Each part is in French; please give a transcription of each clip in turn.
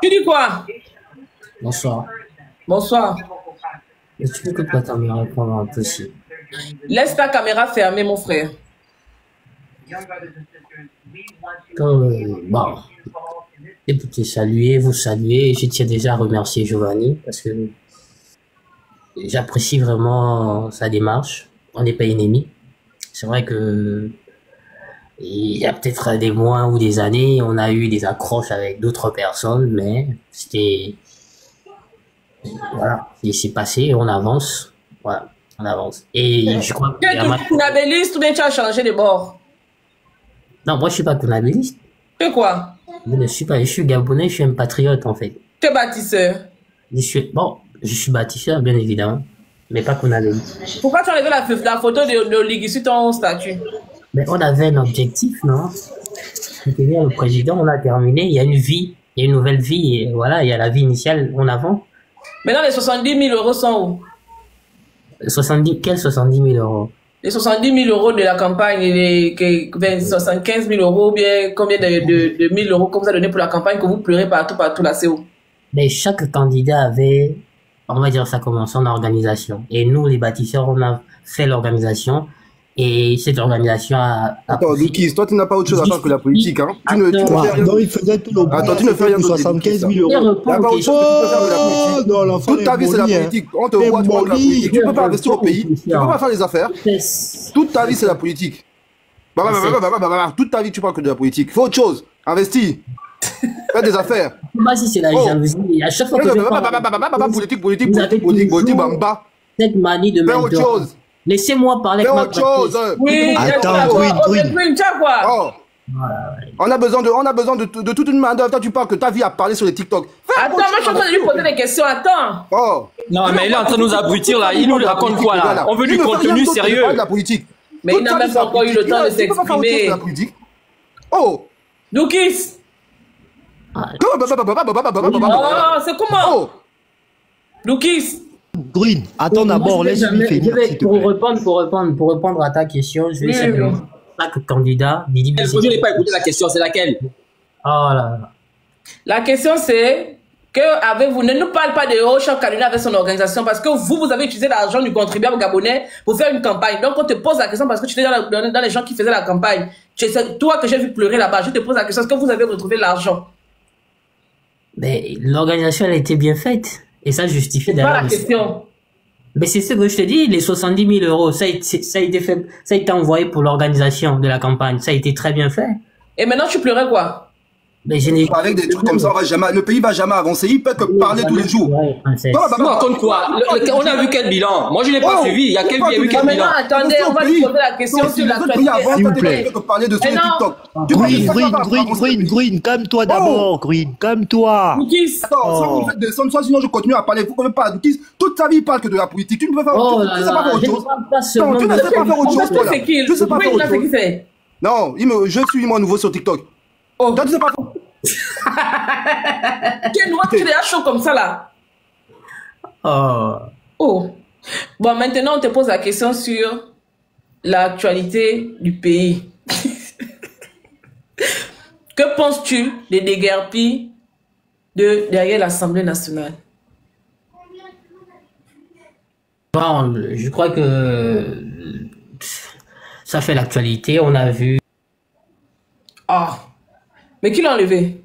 Tu dis quoi? Bonsoir. Bonsoir. Est-ce que tu peux pas me répondre un peu si? Laisse ta caméra fermée, mon frère. Bon, écoutez, saluer, vous saluer. Je tiens déjà à remercier Giovanni parce que j'apprécie vraiment sa démarche. On n'est pas ennemis. C'est vrai que il y a peut-être des mois ou des années, on a eu des accroches avec d'autres personnes, mais c'était, voilà, et c'est passé, on avance, voilà, on avance. Et je crois Tu es toujours kunabéliste ou bien tu as changé de bord? Non, moi je suis pas kunabéliste. Tu es quoi? Je suis gabonais, je suis un patriote en fait. Tu es bâtisseur. Je suis bâtisseur bien évidemment, mais pas kunabéliste. Pourquoi tu as enlevé la photo de Oligui sur ton statut? Mais on avait un objectif, non? C'était bien le président, on a terminé, il y a une vie, il y a une nouvelle vie, et voilà, il y a la vie initiale, on avance. Maintenant, les 70 000 euros sont où? Quels 70 000 euros? Les 70 000 euros de la campagne, et les 75 000 euros, ou bien combien de 1000 euros que vous avez donné pour la campagne que vous pleurez partout là, c'est où? Mais chaque candidat avait, on va dire ça comme son organisation. Et nous, les bâtisseurs, on a fait l'organisation. Et cette organisation a... Attends, Lucas, toi, tu n'as pas autre chose à faire que la politique, hein? Tu ne fais rien. Non, il faisait tout le Attends, tu ne fais rien de 75 000 euros. Il n'y a pas autre chose que tu peux faire de la politique. Non, l'enfant Toute ta vie, c'est la politique. On te voit, tu vois de la politique. Tu ne peux pas investir au pays. Tu ne peux pas faire les affaires. Toute ta vie, c'est la politique. Toute ta vie, tu parles que de la politique. Fais autre chose. Investis. Fais des affaires. Bah, si c'est la jalousie. À chaque fois que je politique, bamba. Cette manie de fais autre chose. Laissez-moi parler avec ma autre chose. Oui, attends, Green, tu as quoi? Oh. On a besoin de toute une main d'œuvre. Toi, tu parles que ta vie à parler sur les TikTok. Attends, moi, je suis en train de lui poser des questions. Attends. Oh. Non, mais il est en train de nous abrutir là. Il nous raconte quoi là? On veut du contenu sérieux. De la politique. Mais il n'a même pas encore eu le temps de s'exprimer. Oh. Lucas. Oh, c'est comment? Oh. Lucas. Green, attends d'abord, laisse-lui finir. Pour répondre à ta question, je vais simplement chaque candidat. Je n'ai pas écouté la question, c'est laquelle? Oh là. La question c'est que avez-vous, ne nous parle pas de chaque candidat avec son organisation parce que vous avez utilisé l'argent du contribuable gabonais pour faire une campagne. Donc on te pose la question parce que tu étais dans les gens qui faisaient la campagne. C'est toi que j'ai vu pleurer là-bas. Je te pose la question, est-ce que vous avez retrouvé l'argent? Mais l'organisation elle a été bien faite. Et ça justifie d'ailleurs. Pas la question. Mais c'est ce que je te dis, les 70 000 euros, ça a été fait, ça a été envoyé pour l'organisation de la campagne. Ça a été très bien fait. Et maintenant, tu pleurais quoi? Mais je n'ai avec des trucs comme ça, le pays va jamais avancer. Il peut que parler tous les jours. Tu racontes quoi? On a vu quel bilan? Moi, je n'ai pas suivi. Il y a quel bilan? Maintenant, attendez, on va lui poser la question sur l'actualité. S'il vous plaît. Parler de sur TikTok. Green, calme-toi d'abord, Green, calme-toi. Attends, sinon je continue à parler. Vous ne pouvez pas. Toute ta vie, il parle que de la politique. Tu ne peux pas faire autre chose. Tu ne sais pas faire autre chose. Tu ne sais pas faire autre chose. Non, je suis moi nouveau sur TikTok. Oh. Toi, tu sais pas. Quel noix tu es déjà chaud comme ça là? Oh. Bon, maintenant on te pose la question sur l'actualité du pays. Que penses-tu des déguerpis derrière l'Assemblée nationale? Bon, je crois que ça fait l'actualité. On a vu. Ah. Mais qui l'a enlevé?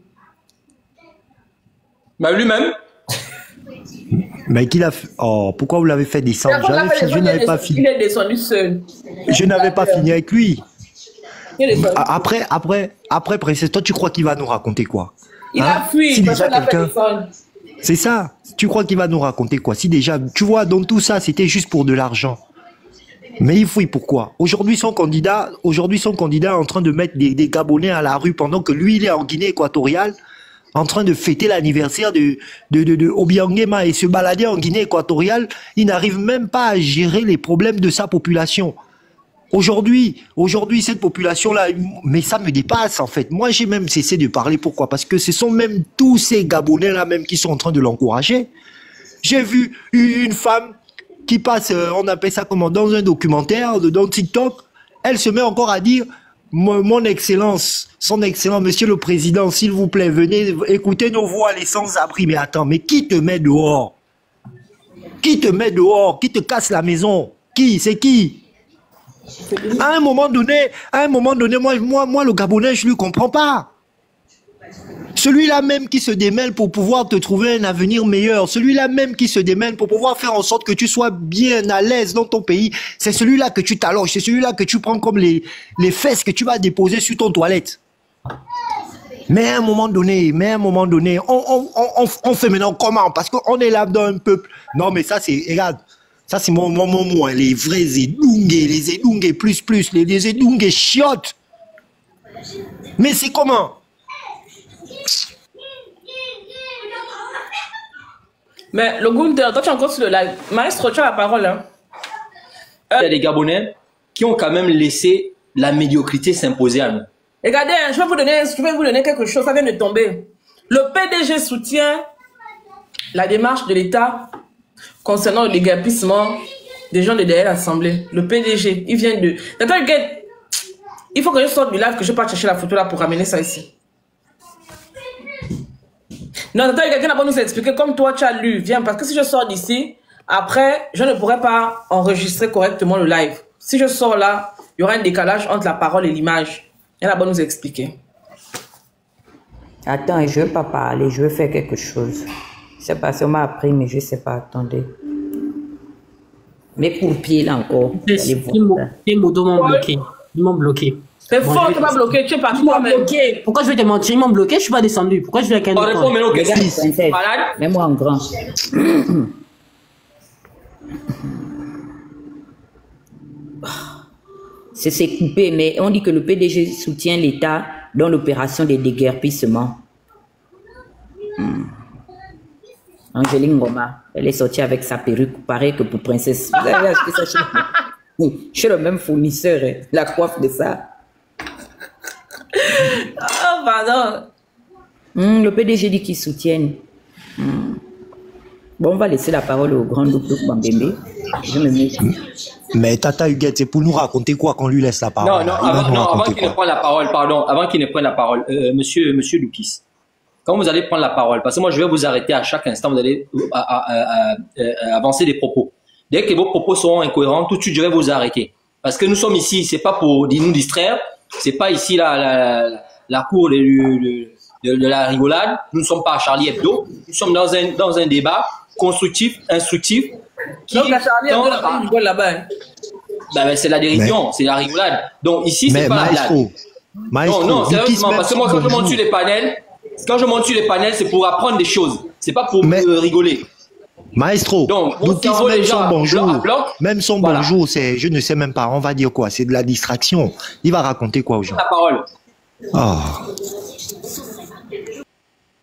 Bah lui-même. Mais qui l'a fait? Oh, pourquoi vous l'avez fait descendre? Je n'avais pas fini. Il est descendu seul. Je n'avais pas fini avec lui. Après, Princesse, toi, tu crois qu'il va nous raconter quoi? Il a fui. Si déjà quelqu'un. C'est ça. Tu crois qu'il va nous raconter quoi? Si déjà, tu vois, dans tout ça, c'était juste pour de l'argent. Mais il fouille pourquoi? Aujourd'hui, son candidat est en train de mettre des Gabonais à la rue pendant que lui, il est en Guinée équatoriale, en train de fêter l'anniversaire de Obiang Nguema et se balader en Guinée équatoriale. Il n'arrive même pas à gérer les problèmes de sa population. Aujourd'hui, cette population-là, mais ça me dépasse en fait. Moi, j'ai même cessé de parler. Pourquoi? Parce que ce sont même tous ces Gabonais-là même qui sont en train de l'encourager. J'ai vu une femme qui passe, on appelle ça comment, dans un documentaire, dans TikTok, elle se met encore à dire, mon excellence, son excellence, monsieur le président, s'il vous plaît, venez écouter nos voix, les sans-abri. Mais attends, mais qui te met dehors? Qui te met dehors? Qui te casse la maison? Qui? C'est qui? À un moment donné, moi, le Gabonais, je lui comprends pas. Celui-là même qui se démêle pour pouvoir te trouver un avenir meilleur, celui-là même qui se démêle pour pouvoir faire en sorte que tu sois bien à l'aise dans ton pays, c'est celui-là que tu t'allonges, c'est celui-là que tu prends comme les fesses que tu vas déposer sur ton toilette. Mais à un moment donné, on fait maintenant comment? Parce qu'on est là dans un peuple. Non, mais ça, c'est, regarde, ça, c'est mon, les vrais Zedungé, les Zedungé plus, les Zedungé chiottes. Mais c'est comment? Mais le Gunther, toi tu es encore sur le live. Maestro, tu as la parole. Hein. Il y a des Gabonais qui ont quand même laissé la médiocrité s'imposer à nous. Regardez, je vais vous donner quelque chose, ça vient de tomber. Le PDG soutient la démarche de l'État concernant le déguerpissement des gens de derrière l'Assemblée. Le PDG, il vient de... Attends, il faut que je sorte du live, que je parte chercher la photo là pour ramener ça ici. Non, attends, quelqu'un n'a pas nous expliquer comme toi tu as lu. Viens, parce que si je sors d'ici, après, je ne pourrai pas enregistrer correctement le live. Si je sors là, il y aura un décalage entre la parole et l'image. Il y en a pas nous expliquer. Attends, je ne veux pas parler, je veux faire quelque chose. Je sais pas si on m'a appris, mais je ne sais pas. Attendez. Mes courpiers là encore. Les motos m'ont bloqué. Ils m'ont bloqué. C'est fort, tu m'as bloqué, tu es parti toi-même. Pourquoi je vais te mentir? Ils m'ont bloqué, je suis pas descendu. Pourquoi je vais avec un Regarde, mets-moi en grand. C'est coupé, mais on dit que le PDG soutient l'État dans l'opération de déguerpissement. Angéline Ngoma, elle est sortie avec sa perruque, pareil que pour Princesse. Vous avez acheté ça chez moi? Je suis le même fournisseur, la coiffe de ça. Oh, pardon. Le PDG dit qu'ils soutiennent. Bon, on va laisser la parole au grand Douk Bambembe. Je me mets. Mais Tata Huguette, c'est pour nous raconter quoi qu'on lui laisse la parole? Non, avant qu'il ne prenne la parole, pardon, avant qu'il ne prenne la parole, monsieur Doukis, quand vous allez prendre la parole, parce que moi je vais vous arrêter à chaque instant, vous allez avancer des propos. Dès que vos propos seront incohérents, tout de suite je vais vous arrêter. Parce que nous sommes ici, c'est pas pour nous distraire, c'est pas ici la cour de la rigolade, nous ne sommes pas à Charlie Hebdo, nous sommes dans un débat constructif, instructif. Donc la Charlie Hebdo rigole là-bas. Ben, c'est la dérision, c'est la rigolade. Donc ici, c'est pas la blague. Non, sérieusement, parce que moi quand je monte sur les panels, c'est pour apprendre des choses, c'est pas pour rigoler. Maestro, donc même son bonjour, c'est, je ne sais même pas, on va dire quoi, c'est de la distraction. Il va raconter quoi aux gens? La parole.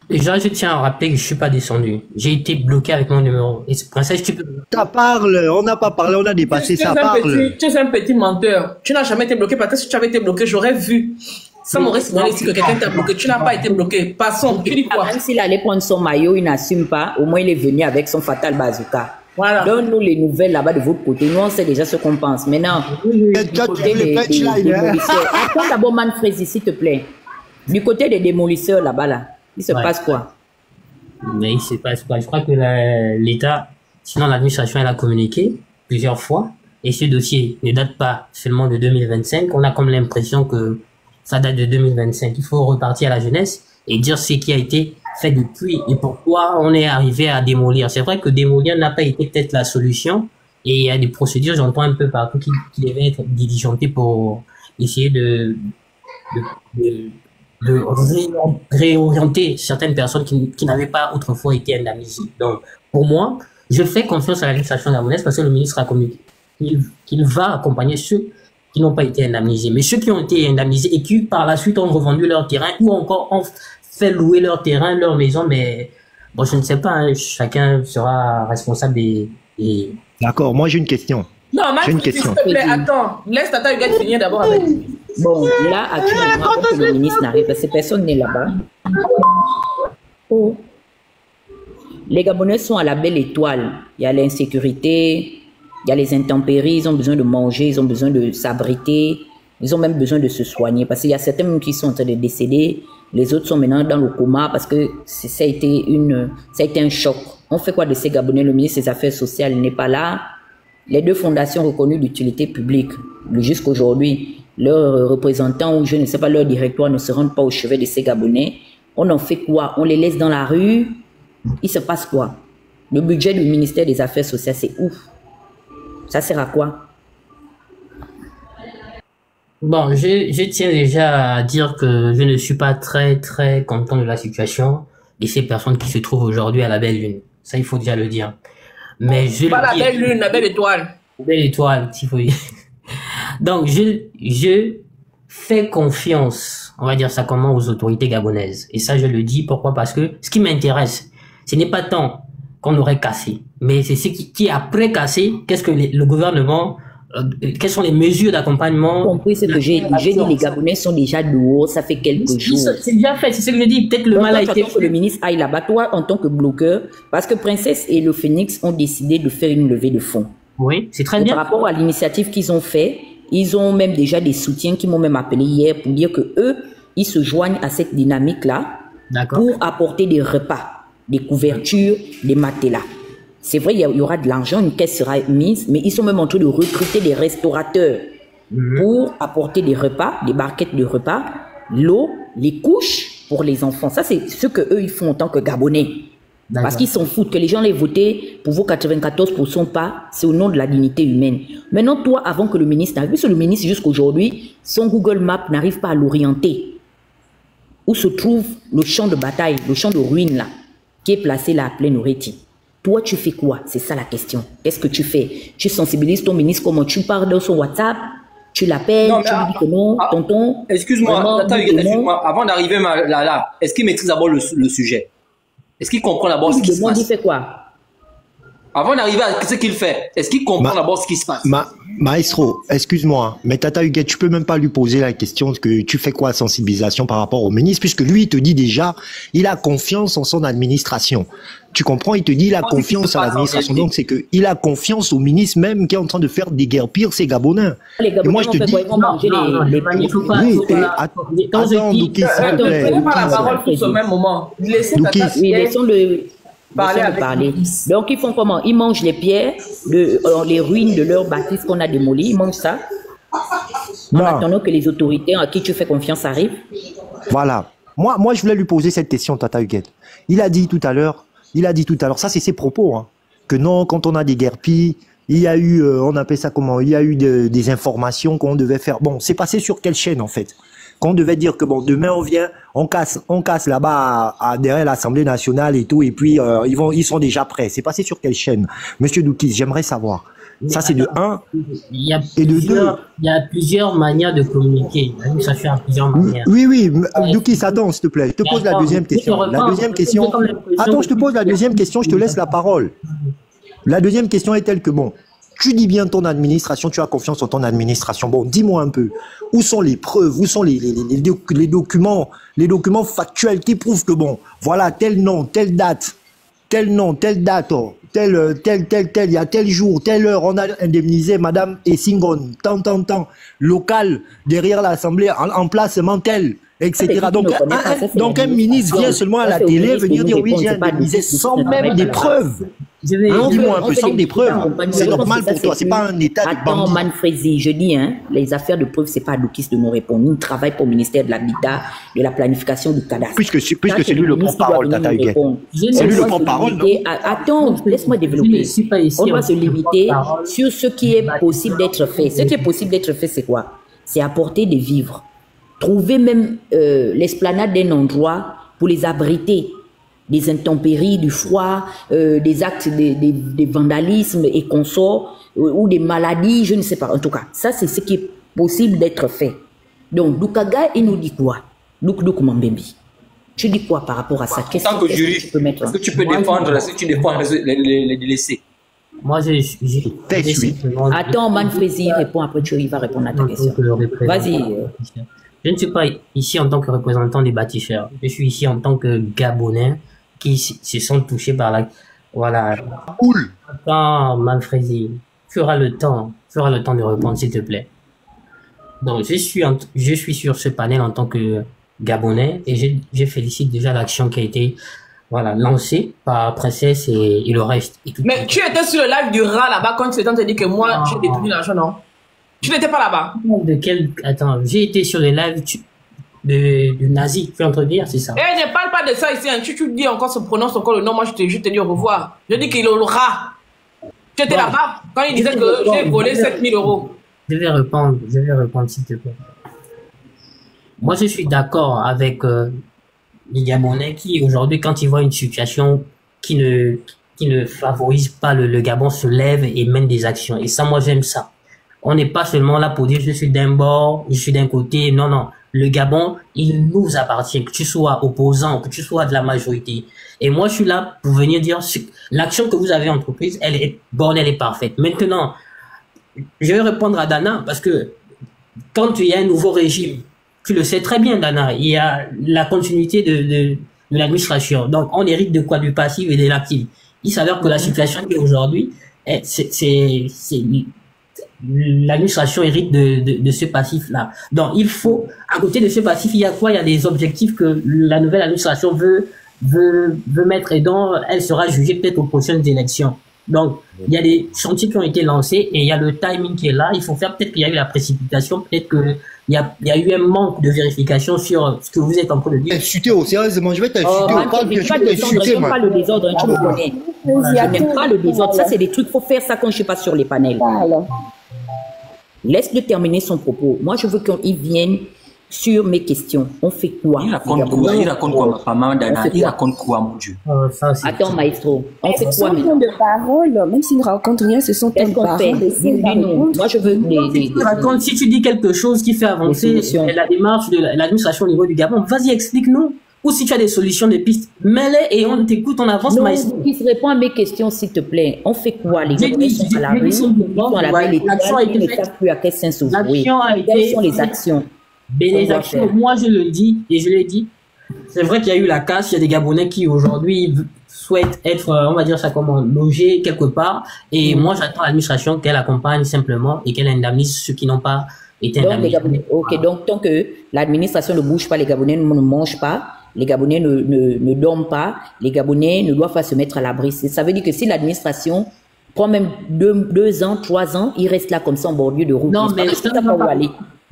Déjà, je tiens à rappeler que je suis pas descendu. J'ai été bloqué avec mon numéro. Et Princesse, tu peux... Ça parle, on n'a pas parlé, on a dépassé, ça parle. Tu es un petit menteur. Tu n'as jamais été bloqué parce que si tu avais été bloqué, j'aurais vu. Ça m'aurait signalé ici que quelqu'un t'a bloqué. Tu n'as pas été bloqué. Passons, tu dis quoi? Même s'il allait prendre son maillot, il n'assume pas. Au moins, il est venu avec son fatal bazooka. Voilà. Donne-nous les nouvelles là-bas de votre côté. Nous, on sait déjà ce qu'on pense. Maintenant, du côté des démolisseurs. Attends d'abord, Manfred, s'il te plaît. Du côté des démolisseurs là-bas, là, il se passe quoi? Mais il se passe quoi? Je crois que l'État, sinon l'administration, elle a communiqué plusieurs fois. Et ce dossier ne date pas seulement de 2025. On a comme l'impression que ça date de 2025. Il faut repartir à la jeunesse et dire ce qui a été fait depuis et pourquoi on est arrivé à démolir. C'est vrai que démolir n'a pas été peut-être la solution et il y a des procédures, j'entends un peu partout, qui devaient être diligentées pour essayer de réorienter certaines personnes qui n'avaient pas autrefois été indemnisées. Donc, pour moi, je fais confiance à l'administration gabonaise parce que le ministre a communiqué qu'il va accompagner ceux qui n'ont pas été indemnisés. Mais ceux qui ont été indemnisés et qui, par la suite, ont revendu leur terrain ou encore ont fait louer leur terrain, leur maison, mais bon, je ne sais pas, hein, chacun sera responsable des... D'accord, moi j'ai une question. Non, Max, s'il te plaît, attends. Laisse Tata Huguette finir d'abord avec. Bon, là, actuellement, quand le ministre n'arrive, parce que personne n'est là-bas. Oh. Les Gabonais sont à la belle étoile. Il y a l'insécurité, il y a les intempéries, ils ont besoin de manger, ils ont besoin de s'abriter. Ils ont même besoin de se soigner parce qu'il y a certains même qui sont en train de décéder. Les autres sont maintenant dans le coma parce que ça a été un choc. On fait quoi de ces Gabonais? Le ministre des Affaires sociales n'est pas là. Les deux fondations reconnues d'utilité publique, jusqu'aujourd'hui, leurs représentants ou je ne sais pas, leur directoire ne se rendent pas au chevet de ces Gabonais. On en fait quoi? On les laisse dans la rue? Il se passe quoi? Le budget du ministère des Affaires sociales, c'est ouf. Ça sert à quoi? Bon, je tiens déjà à dire que je ne suis pas très content de la situation de ces personnes qui se trouvent aujourd'hui à la belle lune. Ça, il faut déjà le dire. Mais je pas la belle lune, la belle étoile. Belle étoile, s'il faut dire. Donc, je fais confiance, on va dire ça comment, aux autorités gabonaises. Et ça, je le dis, pourquoi? Parce que ce qui m'intéresse, ce n'est pas tant qu'on aurait cassé, mais c'est ce qui après cassé, qu'est-ce que le gouvernement, quelles sont les mesures d'accompagnement? Compris ce que j'ai dit. J'ai dit les Gabonais sont déjà dehors, ça fait quelques jours. C'est déjà fait, c'est ce que je dis. Peut-être le mal a été fait. Que le ministre aille là-bas, toi en tant que bloqueur, parce que Princesse et le Phoenix ont décidé de faire une levée de fonds. Oui, c'est très bien. Par rapport à l'initiative qu'ils ont fait, ils ont même déjà des soutiens qui m'ont même appelé hier pour dire que eux, ils se joignent à cette dynamique-là pour apporter des repas, des couvertures, des matelas. C'est vrai, il y aura de l'argent, une caisse sera mise, mais ils sont même en train de recruter des restaurateurs pour apporter des repas, des barquettes de repas, l'eau, les couches pour les enfants. Ça, c'est ce qu'eux, ils font en tant que Gabonais. Parce qu'ils s'en foutent que les gens les voté pour vos 94% pas, c'est au nom de la dignité humaine. Maintenant, toi, avant que le ministre n'arrive, puisque le ministre, jusqu'aujourd'hui, son Google Maps n'arrive pas à l'orienter. Où se trouve le champ de bataille, le champ de ruines là, qui est placé là à Plein-Oreti. Toi, tu fais quoi? C'est ça la question. Qu'est-ce que tu fais? Tu sensibilises ton ministre, comment tu parles dans son WhatsApp? Tu l'appelles, tu lui dis que non, tonton. Excuse-moi, avant d'arriver là, est-ce qu'il maîtrise d'abord le sujet? Est-ce qu'il comprend d'abord ce qui se passe? Il fait quoi? Avant d'arriver à ce qu'il fait, est-ce qu'il comprend d'abord ce qui se passe? Maestro, excuse-moi, mais Tata Huguette, tu peux même pas lui poser la question que tu fais quoi à sensibilisation par rapport au ministre, puisque lui, il te dit déjà, il a confiance en son administration. Tu comprends? Il te dit, il a confiance en l'administration. Donc, c'est que il a confiance au ministre même qui est en train de faire déguerpir ces Gabonais. Les Gabonais, moi, je te dis, attends, Doukis, s'il te plaît. Pas la parole tous au même moment. Laissons-le parler. Donc, ils font comment? Ils mangent les pierres, les ruines de leur bâtisse qu'on a démolies. Ils mangent ça. En attendant que les autorités à qui tu fais confiance arrivent. Voilà. Moi, je voulais lui poser cette question, Tata Huguette. Il a dit tout à l'heure, ça c'est ses propos, hein, que non, quand on a des guerpilles, il y a eu, on appelle ça comment? Il y a eu des informations qu'on devait faire. Bon, c'est passé sur quelle chaîne en fait? Qu'on devait dire que bon, demain on vient, on casse là-bas derrière l'Assemblée nationale et tout, et puis ils sont déjà prêts. C'est passé sur quelle chaîne? Monsieur Doukis, j'aimerais savoir. Ça c'est de 1 et de 2. Il y a plusieurs manières de communiquer. Ça fait plusieurs manières. Oui, Doukis, attends s'il te plaît. Je te pose la deuxième question. Attends, je te pose la deuxième question. Je te laisse la parole. La deuxième question est telle que bon. Tu dis bien ton administration, tu as confiance en ton administration. Bon, dis-moi un peu, où sont les preuves, où sont les documents factuels qui prouvent que bon, voilà, tel nom, telle date, oh, tel, il y a tel jour, telle heure, on a indemnisé Madame Essingon, tant, local, derrière l'Assemblée, en placement tel, etc. Donc un ministre vient seulement à la télé venir dire oui, j'ai indemnisé sans même des preuves. Dis-moi un peu, sans des preuves. C'est normal pour toi, c'est pas un état de bandit. Attends, Manfredi, je dis, hein, les affaires de preuves, c'est pas à Doukis de nous répondre. Nous travaillons pour le ministère de l'Habitat, de la planification du cadastre. Puisque c'est lui le porte-parole, Tata Huguette. C'est lui le porte-parole, non? Attends, laisse-moi développer. On doit se limiter sur ce qui est possible d'être fait. Ce qui est possible d'être fait, c'est quoi? C'est apporter des vivres. Trouver même l'esplanade d'un endroit pour les abriter des intempéries, du froid, des actes, des vandalismes et consorts, ou des maladies, je ne sais pas. En tout cas, ça, c'est ce qui est possible d'être fait. Donc, Doukaga, il nous dit quoi? Douk Mambembi. Tu dis quoi par rapport à ça? En tant que juriste, est-ce que tu peux défendre, si tu défends les délaissés? Moi, Attends, Manfredi répond, après tu vas répondre à ta question. Vas-y. Je ne suis pas ici en tant que représentant des bâtisseurs. Je suis ici en tant que Gabonais qui se sont touchés par la... Voilà. Cool. Attends, Manfredi, fera le temps de répondre, s'il te plaît. Donc, je suis sur ce panel en tant que Gabonais et je félicite déjà l'action qui a été lancée par Princesse et le reste. Mais tu étais sur le live du rat là-bas quand tu t'es dit que moi, j'ai détenu l'argent, non? Tu n'étais pas là-bas? Attends, j'ai été sur le live de Nazi, tu veux dire, c'est ça? Eh, ne parle pas de ça ici, hein. Tu dis encore, se prononce encore le nom, moi je te dis au revoir. Je dis qu'il est le rat. Tu étais là-bas quand il disait que j'ai volé 7000 €. Je vais répondre s'il te plaît. Moi, je suis d'accord avec les Gabonais qui, aujourd'hui, quand ils voient une situation qui ne favorise pas le Gabon, se lèvent et mènent des actions. Et ça, moi, j'aime ça. On n'est pas seulement là pour dire je suis d'un bord, je suis d'un côté. Non, non. Le Gabon, il nous appartient, que tu sois opposant, que tu sois de la majorité. Et moi, je suis là pour venir dire l'action que vous avez entreprise, elle est bonne, elle est parfaite. Maintenant, je vais répondre à Dana parce que quand il y a un nouveau régime, tu le sais très bien, Dana, il y a la continuité de l'administration. Donc, on hérite de quoi? Du passif et de l'actif. Il s'avère que la situation qui est aujourd'hui, l'administration hérite de ce passif-là. Donc, il faut, à côté de ce passif, il y a quoi? Il y a des objectifs que la nouvelle administration veut mettre et dont elle sera jugée peut-être aux prochaines élections. Donc, il y a des chantiers qui ont été lancés et il y a le timing qui est là. Il faut faire, peut-être qu'il y a eu la précipitation, peut-être qu'il y a eu un manque de vérification sur ce que vous êtes en train de dire. Insulter, sérieusement, je vais t'insulter. Je n'aime pas le désordre, tu me connais. Je n'aime pas le désordre. Ça, c'est des trucs, il faut faire ça quand je ne suis pas sur les panels. Laisse-le terminer son propos. Moi, je veux qu'il vienne sur mes questions. On fait quoi? Il raconte quoi, maman Dana? Il raconte quoi, mon Dieu? Attends, maestro. On fait quoi maintenant? De parole, même s'il ne raconte rien, ce sont tes paroles. Moi, je veux si tu dis quelque chose qui fait avancer la démarche de l'administration au niveau du Gabon, vas-y, explique-nous. Ou si tu as des solutions, des pistes, mets-les et on t'écoute, on avance, maestro. Qui répond à mes questions, s'il te plaît. On fait quoi? Les Gabonais sont à la rue, ils sont à la rue, ils ne savent plus à quel sens s'ouvrir. Quelles sont les actions? Les actions, moi je le dis et je l'ai dit. C'est vrai qu'il y a eu la casse, il y a des Gabonais qui aujourd'hui souhaitent être, on va dire ça comment, logés quelque part. Et moi j'attends l'administration qu'elle accompagne simplement et qu'elle indemnise ceux qui n'ont pas été indemnisés. Ok, donc tant que l'administration ne bouge pas, les Gabonais ne mangent pas, les Gabonais ne dorment pas, les Gabonais ne doivent pas se mettre à l'abri. Ça veut dire que si l'administration prend même 2 ans, 3 ans, ils restent là comme ça en bordure de route. Non, mais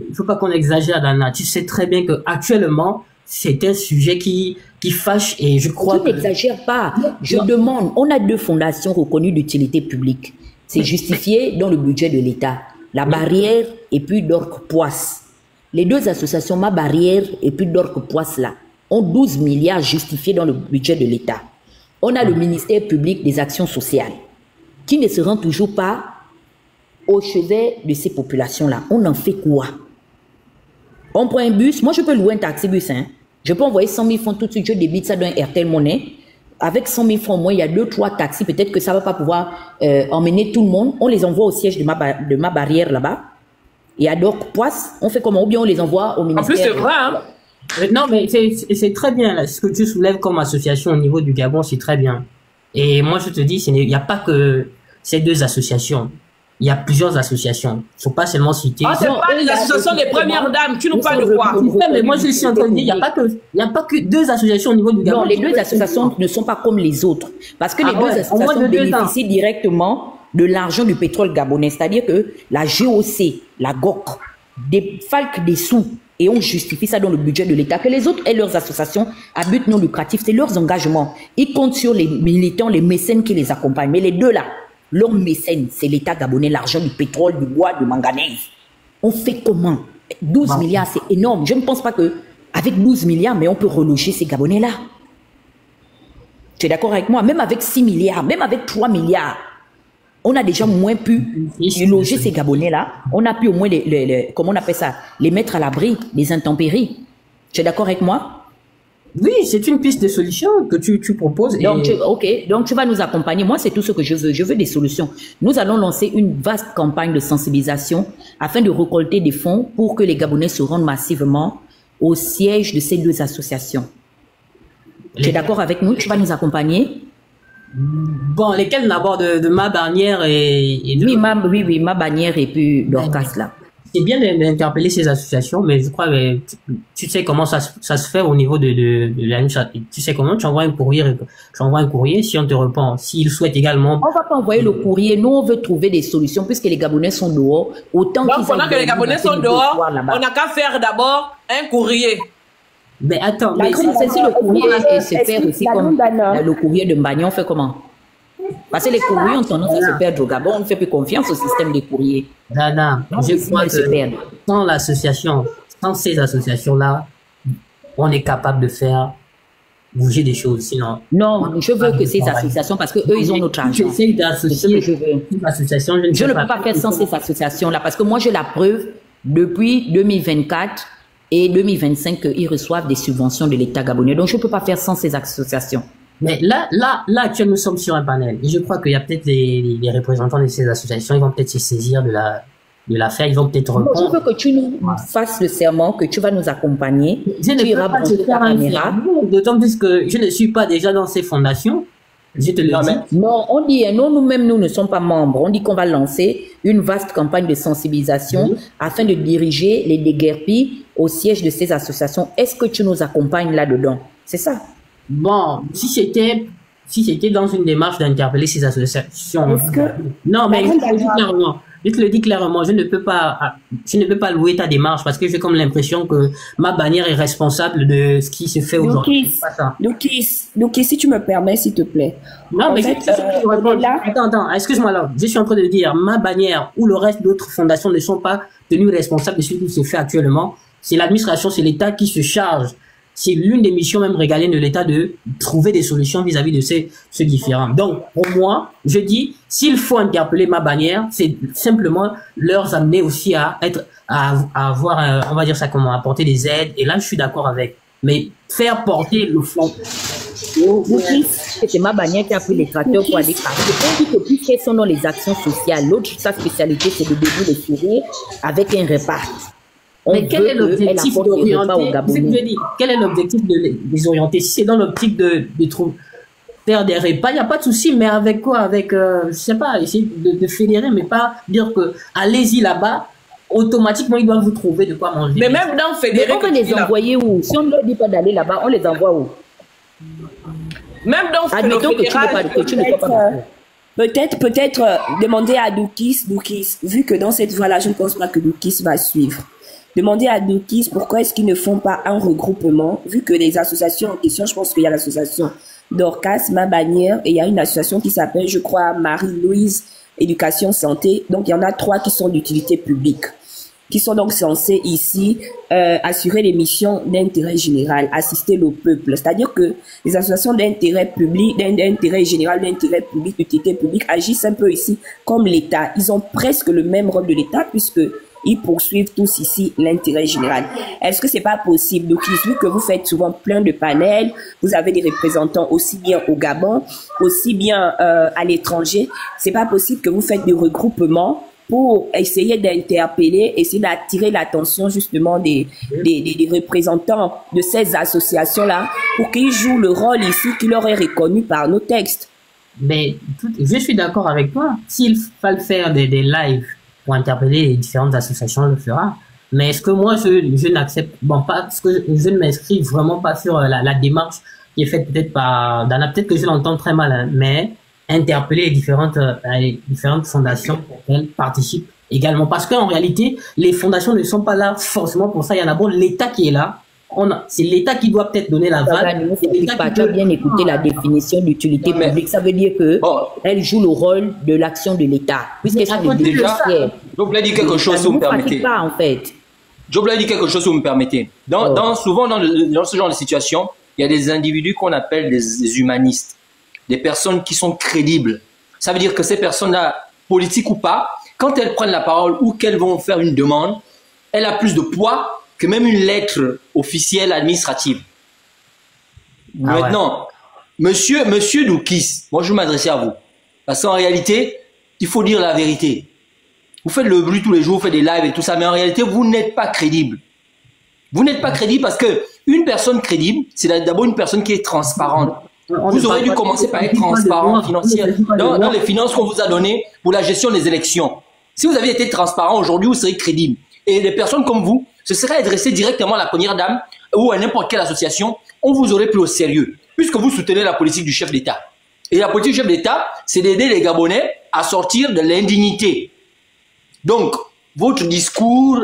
il faut pas qu'on exagère, Dana. Tu sais très bien que actuellement, c'est un sujet qui fâche et je crois que... Tu n'exagères pas. Je demande, on a 2 fondations reconnues d'utilité publique. C'est justifié dans le budget de l'État. La Barrière et puis Dorc Poisse. Les 2 associations, Ma Barrière et puis Dorc Poisse là, ont 12 milliards justifiés dans le budget de l'État. On a le ministère public des actions sociales qui ne se rend toujours pas au chevet de ces populations-là. On en fait quoi? On prend un bus, moi je peux louer un taxi-bus, hein. Je peux envoyer 100 000 francs tout de suite, je débite ça d'un RTL Monnaie. Avec 100 000 francs, moi il y a 2-3 taxis, peut-être que ça ne va pas pouvoir emmener tout le monde. On les envoie au siège de ma barrière là-bas. Et à Dorc Poisse, on fait comment? Ou bien on les envoie au ministère. En plus c'est vrai, hein. Non mais c'est très bien, là. Ce que tu soulèves comme association au niveau du Gabon, c'est très bien. Et moi je te dis, il n'y a pas que ces 2 associations. Il y a plusieurs associations. Il ne faut pas seulement citer. Ah, c'est pas les associations des premières dames. Tu nous parles de quoi? Mais moi, je suis en train de dire, il n'y a pas que 2 associations au niveau du Gabon. Non, les 2 associations ne sont pas comme les autres. Parce que les 2 associations bénéficient directement de l'argent du pétrole gabonais. C'est-à-dire que la GOC, la GOC, falque des sous et on justifie ça dans le budget de l'État. Que les autres aient leurs associations à but non lucratif, c'est leurs engagements. Ils comptent sur les militants, les mécènes qui les accompagnent. Mais les 2 là, l'homme mécène, c'est l'État gabonais, l'argent du pétrole, du bois, du manganèse. On fait comment? 12 milliards, c'est énorme. Je ne pense pas qu'avec 12 milliards, mais on peut reloger ces Gabonais-là. Tu es d'accord avec moi? Même avec 6 milliards, même avec 3 milliards, on a déjà moins pu loger ces Gabonais-là. On a pu au moins, comment on appelle ça? Les mettre à l'abri des intempéries. Tu es d'accord avec moi? Oui, c'est une piste de solution que tu proposes. Donc, donc tu vas nous accompagner. Moi, c'est tout ce que je veux. Je veux des solutions. Nous allons lancer une vaste campagne de sensibilisation afin de récolter des fonds pour que les Gabonais se rendent massivement au siège de ces 2 associations. Tu es d'accord avec nous? Tu vas nous accompagner? Bon, lesquels d'abord de Ma Barrière et oui, Ma Barrière et puis Dorcas là. c'est bien d'interpeller ces associations, mais je crois que tu sais comment ça se fait au niveau de l'administration. Tu sais comment tu envoies un courrier, si on te répond, s'ils souhaitent également. On va pas envoyer le courrier, nous on veut trouver des solutions puisque les Gabonais sont dehors. Autant donc pendant que les Gabonais sont dehors, on n'a qu'à faire d'abord un courrier. Mais attends, mais si le courrier se perd aussi comme le courrier de Mbagnon, on fait comment? Parce que les courriers ont tendance à se perdre au Gabon, on ne fait plus confiance au système des courriers. Dana, je crois que sans ces associations-là, on est capable de faire bouger des choses, sinon... Non, je veux que ces associations, parce que eux, ils ont notre argent. J'essaie d'associer ces associations. Je ne peux pas faire sans ces associations-là, parce que moi, j'ai la preuve, depuis 2024 et 2025, qu'ils reçoivent des subventions de l'État gabonais. Donc, je ne peux pas faire sans ces associations. Mais là, actuellement, nous sommes sur un panel. Et je crois qu'il y a peut-être les représentants de ces associations, ils vont peut-être se saisir de l'affaire, ils vont peut-être répondre. Je veux que tu nous fasses le serment, que tu vas nous accompagner. Je ne peux pas te faire un serment, d'autant plus que je ne suis pas déjà dans ces fondations. Je te le dis. Non, on dit, non, nous-mêmes, nous ne sommes pas membres. On dit qu'on va lancer une vaste campagne de sensibilisation afin de diriger les déguerpis au siège de ces associations. Est-ce que tu nous accompagnes là-dedans? C'est ça? Bon, si c'était dans une démarche d'interpeller ces associations. Non, mais je te le dis clairement, je ne peux pas louer ta démarche parce que j'ai comme l'impression que ma bannière est responsable de ce qui se fait aujourd'hui. Lucas, si tu me permets, s'il te plaît. Non, mais attends, excuse-moi là. Je suis en train de dire, ma bannière ou le reste d'autres fondations ne sont pas tenues responsables de ce qui se fait actuellement. C'est l'administration, c'est l'État qui se charge. C'est l'une des missions même régaliennes de l'État de trouver des solutions vis-à-vis de ces différends. Donc, pour moi, je dis, s'il faut interpeller ma bannière, c'est simplement leur amener aussi à avoir, on va dire ça comment, apporter des aides. Et là, je suis d'accord avec. Mais faire porter le fond. C'est ma bannière qui a pris les tracteurs pour aller passer. On dit que plus quelles sont les actions sociales. L'autre, sa spécialité, c'est de début de sourire avec un repas. Mais quel est l'objectif d'orienter? Quel est l'objectif de les orienter? Si c'est dans l'optique de faire des repas, il n'y a pas de souci, mais avec quoi? Avec, je sais pas, essayer de fédérer, mais pas dire que allez-y là-bas, automatiquement ils doivent vous trouver de quoi manger. Mais même dans fédérer, on peut les envoyer où? Si on ne leur dit pas d'aller là-bas, on les envoie où? Même dans admettons que tu ne peux pas. Peut-être demander à Lucas, vu que dans cette voie-là, je ne pense pas que Lucas va suivre. Demandez à Lucas pourquoi est-ce qu'ils ne font pas un regroupement, vu que les associations en question, je pense qu'il y a l'association Dorcas, Ma Bannière, et il y a une association qui s'appelle, je crois, Marie-Louise Éducation Santé. Donc, il y en a 3 qui sont d'utilité publique, qui sont donc censés ici assurer les missions d'intérêt général, assister le peuple. C'est-à-dire que les associations d'intérêt public, d'intérêt général, d'intérêt public, d'utilité publique agissent un peu ici comme l'État. Ils ont presque le même rôle de l'État puisque ils poursuivent tous ici l'intérêt général. Est-ce que c'est pas possible? Donc, vu que vous faites souvent plein de panels, vous avez des représentants aussi bien au Gabon, aussi bien à l'étranger, c'est pas possible que vous faites des regroupements pour essayer d'interpeller, essayer d'attirer l'attention justement des représentants de ces associations-là pour qu'ils jouent le rôle ici qui leur est reconnu par nos textes. Mais je suis d'accord avec toi. S'il fallait faire des lives pour interpeller les différentes associations, on le fera. Mais est-ce que moi, je n'accepte, bon, pas, parce que je ne m'inscris vraiment pas sur la démarche qui est faite peut-être par Dana, peut-être que je l'entends très mal, hein, mais interpeller les différentes fondations pour qu'elles participent également. Parce qu'en réalité, les fondations ne sont pas là forcément pour ça. Il y en a bon, l'État qui est là. C'est l'État qui doit peut-être donner la vanne. Tu as bien écouté la définition d'utilité publique. Ça veut dire que elle joue le rôle de l'action de l'État. Puisqu'elle sont des bénéficiaires. Je voulais dire quelque chose, si vous me permettez. Pas, en fait. Je voulais dire quelque chose, si vous me permettez. Souvent, dans ce genre de situation, il y a des individus qu'on appelle des humanistes. Des personnes qui sont crédibles. Ça veut dire que ces personnes-là, politiques ou pas, quand elles prennent la parole ou qu'elles vont faire une demande, elle a plus de poids que même une lettre officielle administrative. Maintenant, monsieur Doukis, moi je vais m'adresser à vous. Parce qu'en réalité, il faut dire la vérité. Vous faites le bruit tous les jours, vous faites des lives et tout ça, mais en réalité, vous n'êtes pas crédible. Vous n'êtes pas crédible parce que une personne crédible, c'est d'abord une personne qui est transparente. Vous aurez dû commencer par être transparent financièrement dans les finances qu'on vous a données pour la gestion des élections. Si vous aviez été transparent aujourd'hui, vous serez crédible. et des personnes comme vous se seraient adressées directement à la première dame ou à n'importe quelle association, on vous aurait pris au sérieux, puisque vous soutenez la politique du chef d'État. Et la politique du chef d'État, c'est d'aider les Gabonais à sortir de l'indignité. Donc, votre discours,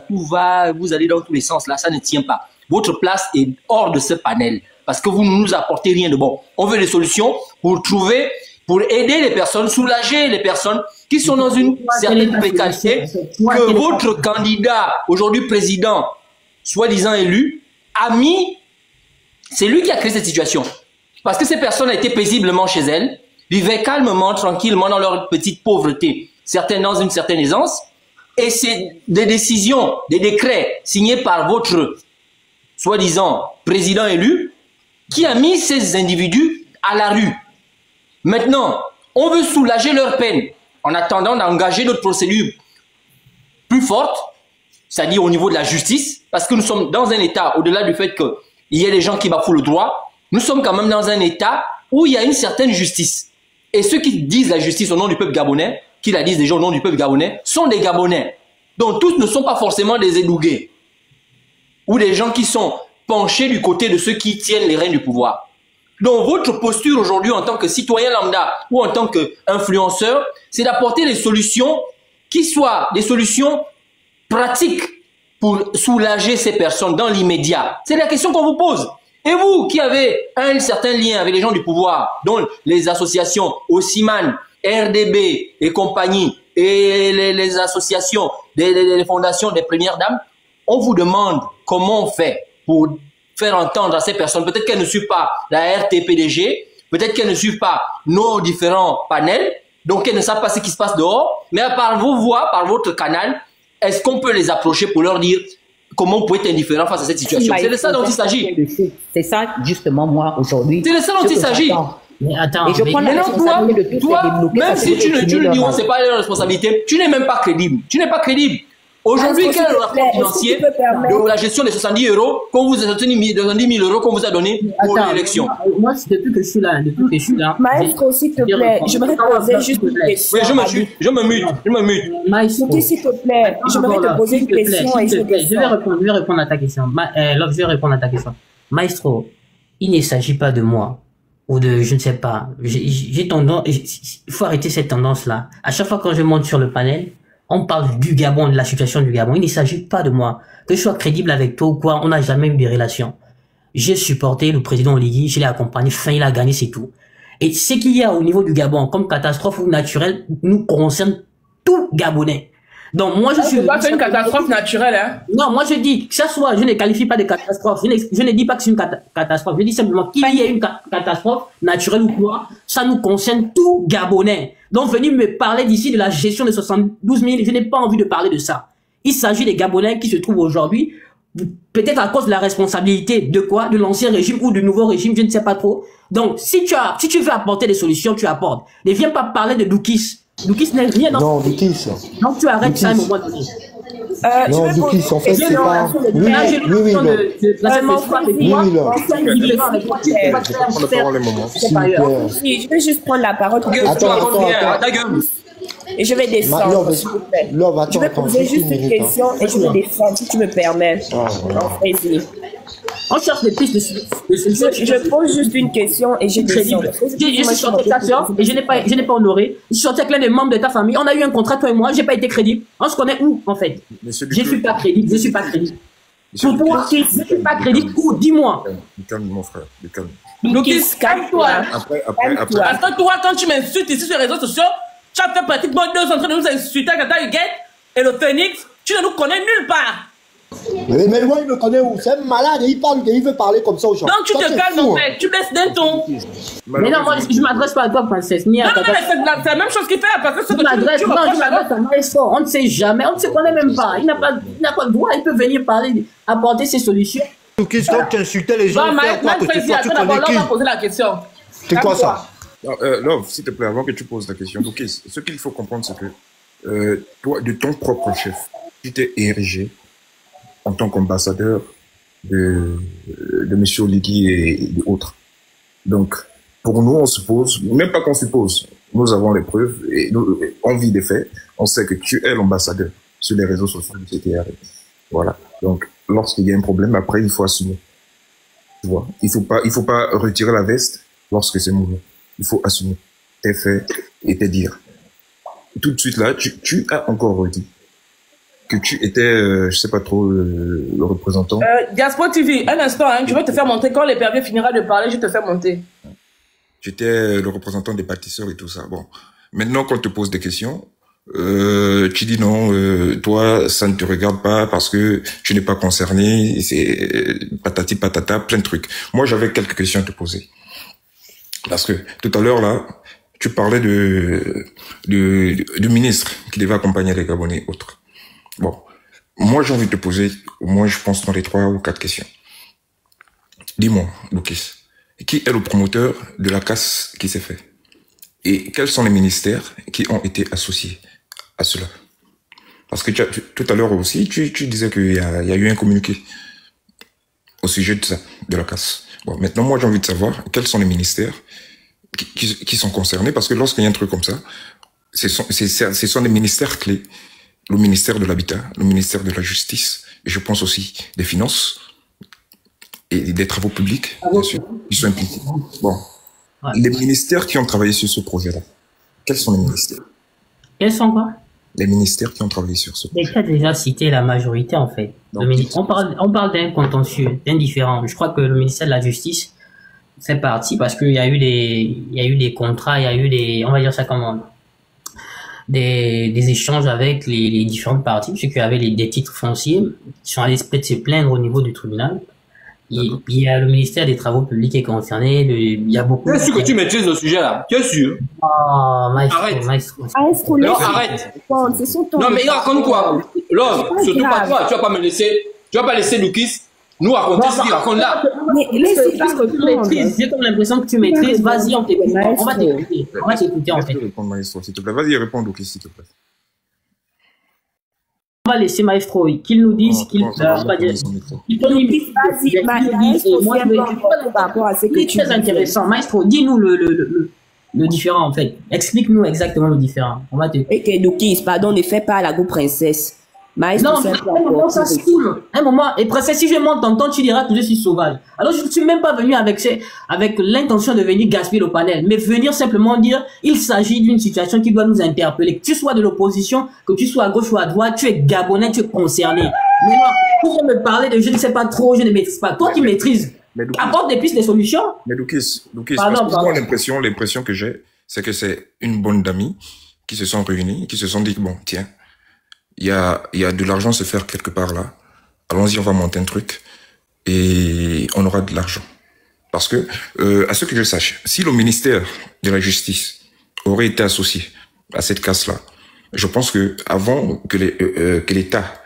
tout va, vous allez dans tous les sens, là, ça ne tient pas. Votre place est hors de ce panel, parce que vous ne nous apportez rien de bon. On veut des solutions pour aider les personnes, soulager les personnes qui sont dans une certaine précarité, que votre candidat, aujourd'hui président, soi-disant élu, a mis, c'est lui qui a créé cette situation. Parce que ces personnes étaient paisiblement chez elles, vivaient calmement, tranquillement dans leur petite pauvreté, certaines dans une certaine aisance, et c'est des décisions, des décrets signés par votre soi-disant président élu qui a mis ces individus à la rue. Maintenant, on veut soulager leur peine en attendant d'engager notre procédure plus forte, c'est-à-dire au niveau de la justice, parce que nous sommes dans un état, au-delà du fait qu'il y ait des gens qui bafouent le droit, nous sommes quand même dans un état où il y a une certaine justice. Et ceux qui disent la justice au nom du peuple gabonais, qui la disent déjà au nom du peuple gabonais, sont des Gabonais. Donc tous ne sont pas forcément des édougués ou des gens qui sont penchés du côté de ceux qui tiennent les rênes du pouvoir. Donc votre posture aujourd'hui en tant que citoyen lambda ou en tant qu'influenceur, c'est d'apporter des solutions qui soient des solutions pratiques pour soulager ces personnes dans l'immédiat. C'est la question qu'on vous pose. Et vous qui avez un certain lien avec les gens du pouvoir, dont les associations Osiman, RDB et compagnie, et les associations, les fondations des premières dames, on vous demande comment on fait pour faire entendre à ces personnes, peut-être qu'elles ne suivent pas la RTPDG, peut-être qu'elles ne suivent pas nos différents panels, donc elles ne savent pas ce qui se passe dehors, mais par vos voix, par votre canal, est-ce qu'on peut les approcher pour leur dire comment vous pouvez être indifférent face à cette situation? C'est de ça dont il s'agit. C'est ça, justement, moi, aujourd'hui. C'est de ça dont il s'agit. Mais attends, et je prends la responsabilité de tout toi, débloquer. Même si tu le dis, c'est pas leur responsabilité, tu n'es même pas crédible. Tu n'es pas crédible. Aujourd'hui, quel est le rapport financier de la gestion des 70 euros qu'on vous a donné, 70 000 euros qu'on vous a donné pour l'élection? Moi, depuis que je suis là, Maestro, s'il te plaît, je me poser juste une question. Oui, je me mute. Maestro, s'il te plaît, je me te poser une question et je vais répondre à ta question. Je vais répondre à ta question. Maestro, il ne s'agit pas de moi. Ou de, je ne sais pas. J'ai tendance, il faut arrêter cette tendance-là. À chaque fois quand je monte sur le panel, on parle du Gabon, de la situation du Gabon. Il ne s'agit pas de moi. Que je sois crédible avec toi ou quoi, on n'a jamais eu des relations. J'ai supporté le président Oligui, je l'ai accompagné, fin il a gagné, c'est tout. Et ce qu'il y a au niveau du Gabon, comme catastrophe ou naturelle, nous concerne tout Gabonais. Donc moi je suis... C'est pas une catastrophe naturelle, hein? Non, moi je dis que ça soit, je ne qualifie pas de catastrophe, je ne dis pas que c'est une catastrophe, je dis simplement qu'il y ait une catastrophe naturelle ou quoi, ça nous concerne tout Gabonais. Donc venir me parler d'ici de la gestion de 72 000, je n'ai pas envie de parler de ça. Il s'agit des Gabonais qui se trouvent aujourd'hui, peut-être à cause de la responsabilité de quoi? De l'ancien régime ou du nouveau régime, je ne sais pas trop. Donc si tu veux apporter des solutions, tu apportes. Ne viens pas parler de Doukis. Doukis n'est rien dans... Non, Doukis. Donc tu arrêtes ça à un moment donné. Non, Doukis, en fait, c'est pas... Oui. Je vais juste prendre la parole. Attends. Et je vais descendre, s'il vous plaît. Je vais poser juste une question et je vais descendre, si tu me permets. On cherche des pistes de solutions. Je pose juste une question et je descends. Je suis sorti avec ta soeur et je n'ai pas honoré. Je suis sorti avec l'un des membres de ta famille. On a eu un contrat, toi et moi. J'ai pas été crédible. On se connaît où, en fait? Je suis pas crédible. Pour toi, je suis pas crédible où? Dis-moi. Calme, mon frère. Calme. Doukis, calme-toi. Après. Parce que toi, quand tu m'insultes ici sur les réseaux sociaux, tu as fait pratiquement 2 ans en train de nous insulter à Qatar Huguette et le Phoenix. Tu ne nous connais nulle part. Mais moi, il me connaît où? C'est un malade, il veut parler comme ça aux gens. Donc tu te calmes, mon frère, tu baisses d'un ton. Mais non, moi, je ne m'adresse pas à toi, princesse, ni à Qatar. Non, mais c'est la même chose qu'il fait, parce que je m'adresse à Maestro. On ne sait jamais, on ne se connaît même pas. Il n'a pas le droit, il peut venir parler, apporter ses solutions. Qu'est-ce que tu insultais les gens? On va poser la question. C'est quoi ça? Love, s'il te plaît, avant que tu poses ta question, donc, ce qu'il faut comprendre, c'est que toi, de ton propre chef, tu t'es érigé en tant qu'ambassadeur de M. Oligui et d'autres. Donc, pour nous, on suppose, même pas qu'on suppose, nous avons les preuves et on vit des faits, on sait que tu es l'ambassadeur. sur les réseaux sociaux du CTR. Voilà. Donc, lorsqu'il y a un problème, après, il faut assumer. Tu vois, il faut pas retirer la veste lorsque c'est mauvais. Il faut assumer tes faits et tes dires. Tout de suite là, tu as encore redit que tu étais, je sais pas trop, le représentant. Diaspora TV, un instant, hein, je vais te faire monter. Quand les pervers finira de parler, je te fais monter. Tu étais le représentant des bâtisseurs et tout ça. Bon, maintenant qu'on te pose des questions, tu dis non, toi, ça ne te regarde pas parce que tu n'es pas concerné, c'est patati patata, plein de trucs. Moi, j'avais quelques questions à te poser. Parce que tout à l'heure, là, tu parlais du ministre qui devait accompagner les Gabonais et autres. Bon, moi, j'ai envie de te poser, au moins, je pense, dans les 3 ou 4 questions. Dis-moi, Loukis, qui est le promoteur de la casse qui s'est fait? Et quels sont les ministères qui ont été associés à cela? Parce que tout à l'heure aussi, tu disais qu'il y a eu un communiqué au sujet de ça, de la casse. Bon, maintenant, moi, j'ai envie de savoir quels sont les ministères qui sont concernés, parce que lorsqu'il y a un truc comme ça, ce sont des ministères clés. Le ministère de l'Habitat, le ministère de la Justice, et je pense aussi des Finances et des Travaux publics, bien sûr, qui sont impliqués. Bon. Ouais. Les ministères qui ont travaillé sur ce projet-là, quels sont les ministères? Quels sont quoi? Les ministères qui ont travaillé sur ce projet. Tu as déjà cité la majorité, en fait. Donc, on parle d'un contentieux, d'un différent. Je crois que le ministère de la Justice fait partie parce qu'il y a eu des contrats, il y a eu on va dire ça comment, des échanges avec les différentes parties, parce qu'il y avait des titres fonciers qui sont allés se plaindre au niveau du tribunal. Et puis il y a le ministère des Travaux publics qui est concerné, il y a beaucoup... Qu'est-ce que tu maîtrises le sujet là? Qu'est-ce que Oh, maestro. Non, arrête. Non, mais il raconte quoi? L'homme, surtout pas toi, tu vas pas me laisser, tu vas pas laisser Loukis nous raconter ce qu'il raconte là. Mais j'ai comme l'impression que tu maîtrises, vas-y, on t'écoute, on va t'écouter. On va t'écouter en fait. S'il te plaît, vas-y, réponds Loukis, s'il te plaît. On va laisser Maestro, qu'il nous dise qu'il va dire. Vas-y, Maestro, moi je veux par rapport à ce que tu dis. C'est très intéressant. Maestro, dis-nous le différent en fait. Explique-nous exactement le différent. On va te. Et que Loukis, pardon, ne fais pas la go princesse. Maestro, non, un moment, ça se coule. Un moment, et princesse, si je monte t'entends, tu diras que je suis sauvage. Alors, je ne suis même pas venu avec l'intention de venir gaspiller le panel, mais venir simplement dire, il s'agit d'une situation qui doit nous interpeller. Que tu sois de l'opposition, que tu sois à gauche ou à droite, tu es Gabonais, tu es concerné. Mais non, pour me parler de je ne sais pas trop, je ne maîtrise pas. Toi qui maîtrises, apporte des pistes, des solutions. Mais Loukis, moi, l'impression que j'ai, c'est que c'est une bande d'amis qui se sont réunis, qui se sont dit, bon, tiens, il y a de l'argent à se faire quelque part là. Allons-y, on va monter un truc et on aura de l'argent. Parce que, à ce que je sache, si le ministère de la Justice aurait été associé à cette casse-là, je pense que avant que l'État,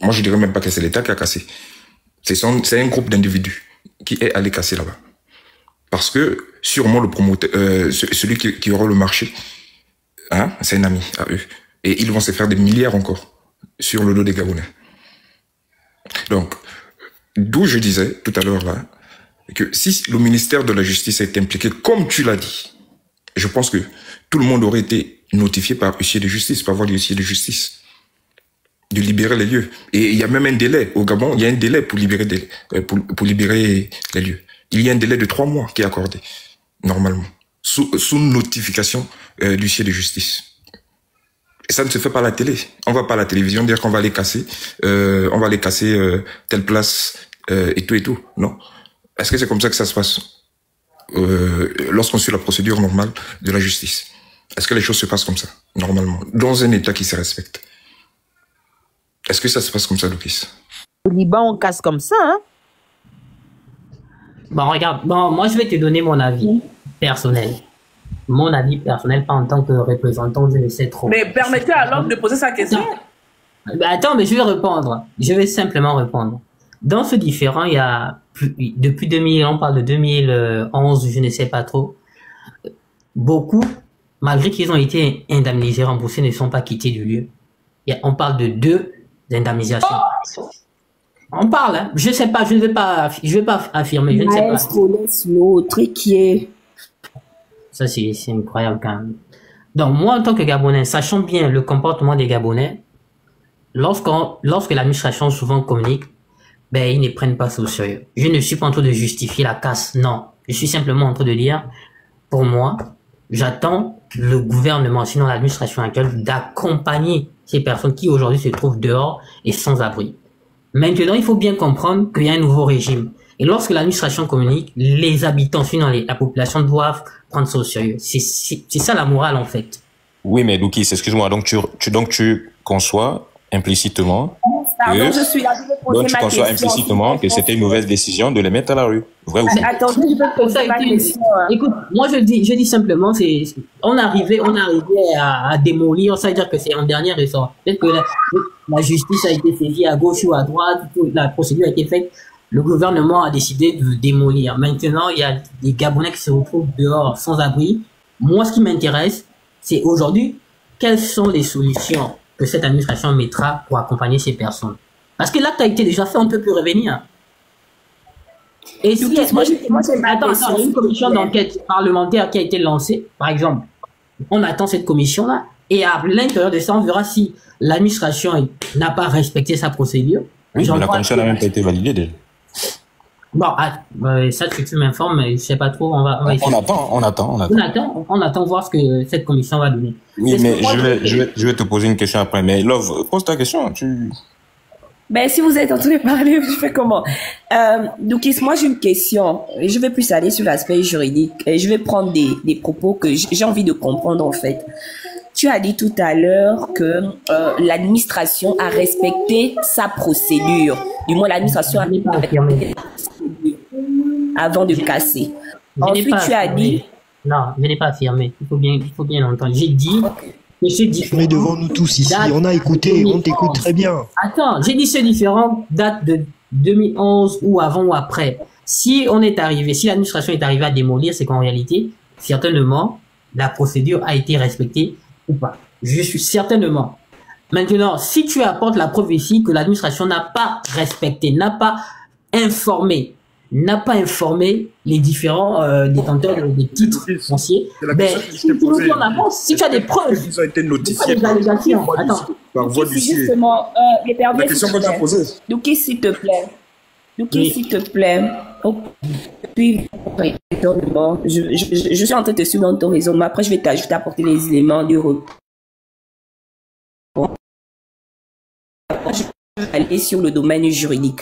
moi je dirais même pas que c'est l'État qui a cassé, c'est un groupe d'individus qui est allé casser là-bas. Parce que sûrement le promoteur, celui qui aura le marché, hein, c'est un ami à eux. Et ils vont se faire des milliards encore sur le dos des Gabonais. Donc, d'où je disais tout à l'heure là, que si le ministère de la Justice est impliqué, comme tu l'as dit, je pense que tout le monde aurait été notifié par huissier de justice, par voie de huissier de justice, de libérer les lieux. Et il y a même un délai. Au Gabon, il y a un délai pour libérer les lieux. Il y a un délai de 3 mois qui est accordé, normalement, sous notification d'huissier de justice. Et ça ne se fait pas à la télé. On va pas à la télévision dire qu'on va les casser, telle place et tout. Non. Est-ce que c'est comme ça que ça se passe lorsqu'on suit la procédure normale de la justice? Est-ce que les choses se passent comme ça, normalement, dans un État qui se respecte? Est-ce que ça se passe comme ça, Loukis? Au Liban, on casse comme ça, hein? Bon, regarde, moi je vais te donner mon avis personnel. Mon avis personnel, pas en tant que représentant, je ne sais trop. Mais permettez à l'homme de poser sa question. Attends, mais je vais répondre. Je vais simplement répondre. Dans ce différent, il y a depuis 2000, on parle de 2011, je ne sais pas trop. Beaucoup, malgré qu'ils ont été indemnisés, remboursés, ne sont pas quittés du lieu. On parle de 2 indemnisations. On parle, hein. Je sais pas, je ne vais pas affirmer, je ne sais pas. Laisse l'autre qui est... Ça, c'est incroyable quand même. Donc, moi, en tant que Gabonais, sachant bien le comportement des Gabonais, lorsque l'administration souvent communique, ben, ils ne prennent pas ça au sérieux. Je ne suis pas en train de justifier la casse, non. Je suis simplement en train de dire, pour moi, j'attends le gouvernement, sinon l'administration actuelle, d'accompagner ces personnes qui aujourd'hui se trouvent dehors et sans abri. Maintenant, il faut bien comprendre qu'il y a un nouveau régime. Et lorsque l'administration communique, les habitants, sinon la population doivent prendre ça au sérieux. C'est ça la morale, en fait. Oui, mais Doukis, excuse-moi, donc tu conçois implicitement Pardon, je suis là, je vais poser ma question. Implicitement que c'était une mauvaise décision de les mettre à la rue. Vrai ou faux? Attendez, je vais poser ma question. Écoute, moi je dis simplement, on arrivait à démolir, ça veut dire que c'est en dernier ressort. Peut-être que la justice a été saisie à gauche ou à droite, la procédure a été faite, le gouvernement a décidé de démolir. Maintenant, il y a des Gabonais qui se retrouvent dehors sans abri. Moi, ce qui m'intéresse, c'est aujourd'hui, quelles sont les solutions que cette administration mettra pour accompagner ces personnes. Parce que l'acte a été déjà fait, on ne peut plus revenir. Et si attends, une commission d'enquête parlementaire qui a été lancée, par exemple, on attend cette commission-là, et à l'intérieur de ça, on verra si l'administration n'a pas respecté sa procédure. Oui, mais la commission n'a même pas été validée déjà. Bon, ça, tu m'informes, mais je sais pas trop. On attend voir ce que cette commission va donner. Oui, mais je vais te poser une question après. Mais Love, pose ta question. Ben, si vous êtes en train de parler, je fais comment? Doukis, moi, j'ai une question. Je vais plus aller sur l'aspect juridique. Et je vais prendre des propos que j'ai envie de comprendre, en fait. Tu as dit tout à l'heure que l'administration a respecté sa procédure. Du moins, l'administration a respecté sa procédure avant de casser. Ensuite, tu as dit... Non, je n'ai pas affirmé. Il faut bien l'entendre. J'ai dit... que c'est différent. Mais devant nous tous ici, on a écouté, on t'écoute très bien. Attends, j'ai dit c'est différent, date de 2011 ou avant ou après. Si l'administration est arrivée à démolir, c'est qu'en réalité, certainement, la procédure a été respectée ou pas. Je suis certainement. Maintenant, si tu apportes la preuve ici que l'administration n'a pas respecté, n'a pas informé les différents détenteurs des titres fonciers, si tu as des preuves, ils ont été notifiés par voie d'huissier. Justement, les permis, la question qu'on a posée. Doukis, s'il te plaît. S'il te plaît. Puis, je suis en train de te suivre dans ton raisonnement. Après, je vais t'apporter les éléments du repos. Je vais aller sur le domaine juridique.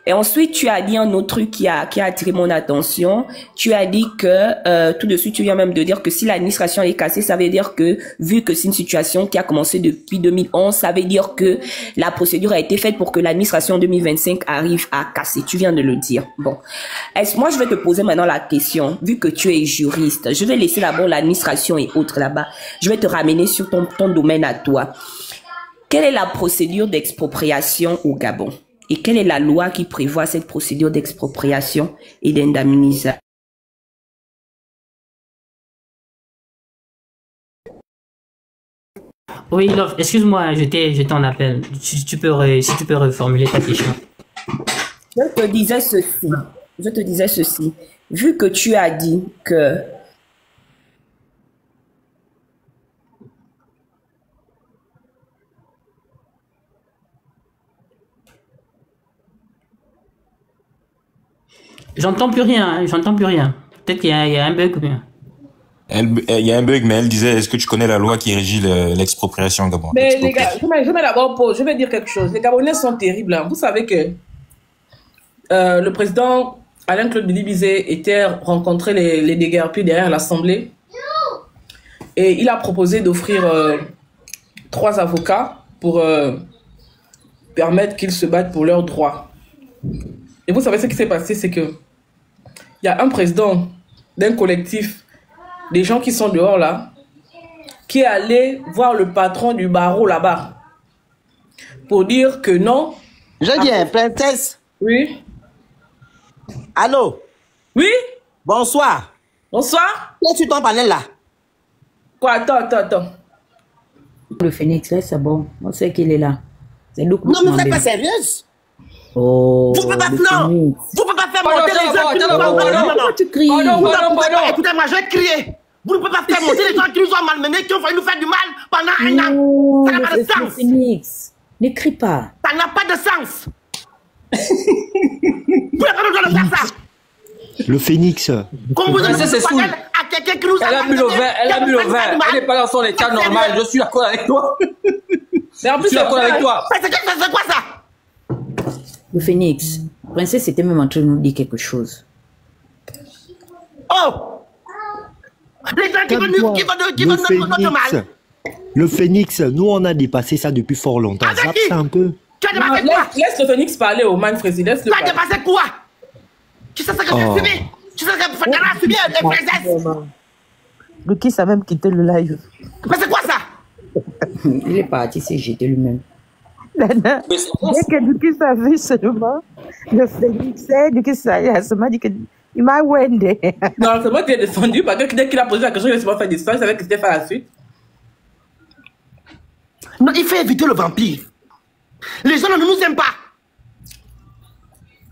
Et ensuite, tu as dit un autre truc qui a attiré mon attention. Tu as dit que, tout de suite, tu viens même de dire que si l'administration est cassée, ça veut dire que, vu que c'est une situation qui a commencé depuis 2011, ça veut dire que la procédure a été faite pour que l'administration 2025 arrive à casser. Tu viens de le dire. Bon. Moi, je vais te poser maintenant la question. Vu que tu es juriste, je vais laisser d'abord l'administration et autres là-bas. Je vais te ramener sur ton domaine à toi. Quelle est la procédure d'expropriation au Gabon? Et quelle est la loi qui prévoit cette procédure d'expropriation et d'indemnisation? Oui, Love, excuse-moi, j'étais en appel. Si tu peux reformuler ta question. Je te disais ceci. Vu que tu as dit que j'entends plus rien. Peut-être qu'il y a un bug ou bien. Il y a un bug, mais elle disait, est-ce que tu connais la loi qui régit l'expropriation au Gabon? Mais les gars, je vais dire quelque chose. Les Gabonais sont terribles. Hein. Vous savez que le président Alain-Claude Bilibizé était rencontré les déguerpis derrière l'Assemblée. Et il a proposé d'offrir 3 avocats pour permettre qu'ils se battent pour leurs droits. Et vous savez ce qui s'est passé, c'est que il y a un président d'un collectif, des gens qui sont dehors là, qui est allé voir le patron du barreau là-bas pour dire que non. Je viens, princesse. Oui. Allô? Oui? Bonsoir. Bonsoir. Qu'est-ce que tu t'en panel là? Quoi? Attends. Le phénix là, c'est bon. On sait qu'il est là. C'est nous. Non, mais vous n'êtes pas sérieuse. Oh, vous ne pouvez pas faire monter les gens qui nous ont malmenés. Écoutez-moi, je vais crier. Vous ne pouvez pas faire monter les gens qui nous ont malmenés, qui ont failli nous faire du mal pendant un an. Ça n'a pas de sens. N'écris pas. Ça n'a pas de sens. Vous n'avez pas besoin de faire ça. Le phénix. Comme vous avez dit à quelqu'un qui nous a... Elle a bu le vin, elle n'est pas dans son état normal, je suis d'accord avec toi. Mais en plus, je suis d'accord avec toi. C'est quoi ça? Le phénix, Princesse était même en train de nous dire quelque chose. Oh! Les gens qui veulent notre mal. Le phénix, nous on a dépassé ça depuis fort longtemps. Zappe ça un peu. Tu as dépassé quoi? Laisse le phénix parler au man président. Tu as dépassé quoi? Tu sais ce que j'ai subi? Tu sais ce que Fatara a subi des princesses? Lucas a même quitté le live. Mais c'est quoi ça? Il est parti s'est jeté lui-même. Dès que Lucas a vu seulement le phénix, Lucas a seulement dit que il m'a wendé. Non, c'est moi qui l'ai défendu parce que dès qu'il a posé la question, il ne s'est pas fait d'histoire, il savait que c'était faire la suite. Non, il fait éviter le vampire. Les gens ne nous aiment pas.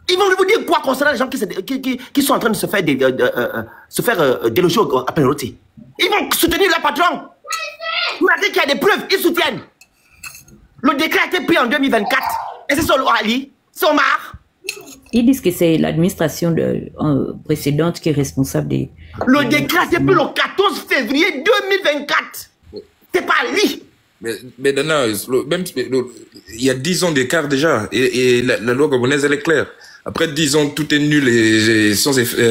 Ils vont vous dire quoi concernant les gens qui sont en train de se faire déloger à Penalty. Ils vont soutenir leur patron. Malgré qu'il y a des preuves, ils soutiennent. Le décret a été pris en 2024. Et c'est sur Ali, c'est Omar. Ils disent que c'est l'administration précédente qui est responsable des... Le décret a été pris le 14 février 2024. C'est pas Ali. Mais Dana, il y a 10 ans d'écart déjà. Et la loi gabonaise, elle est claire. Après 10 ans, tout est nul et sans effet.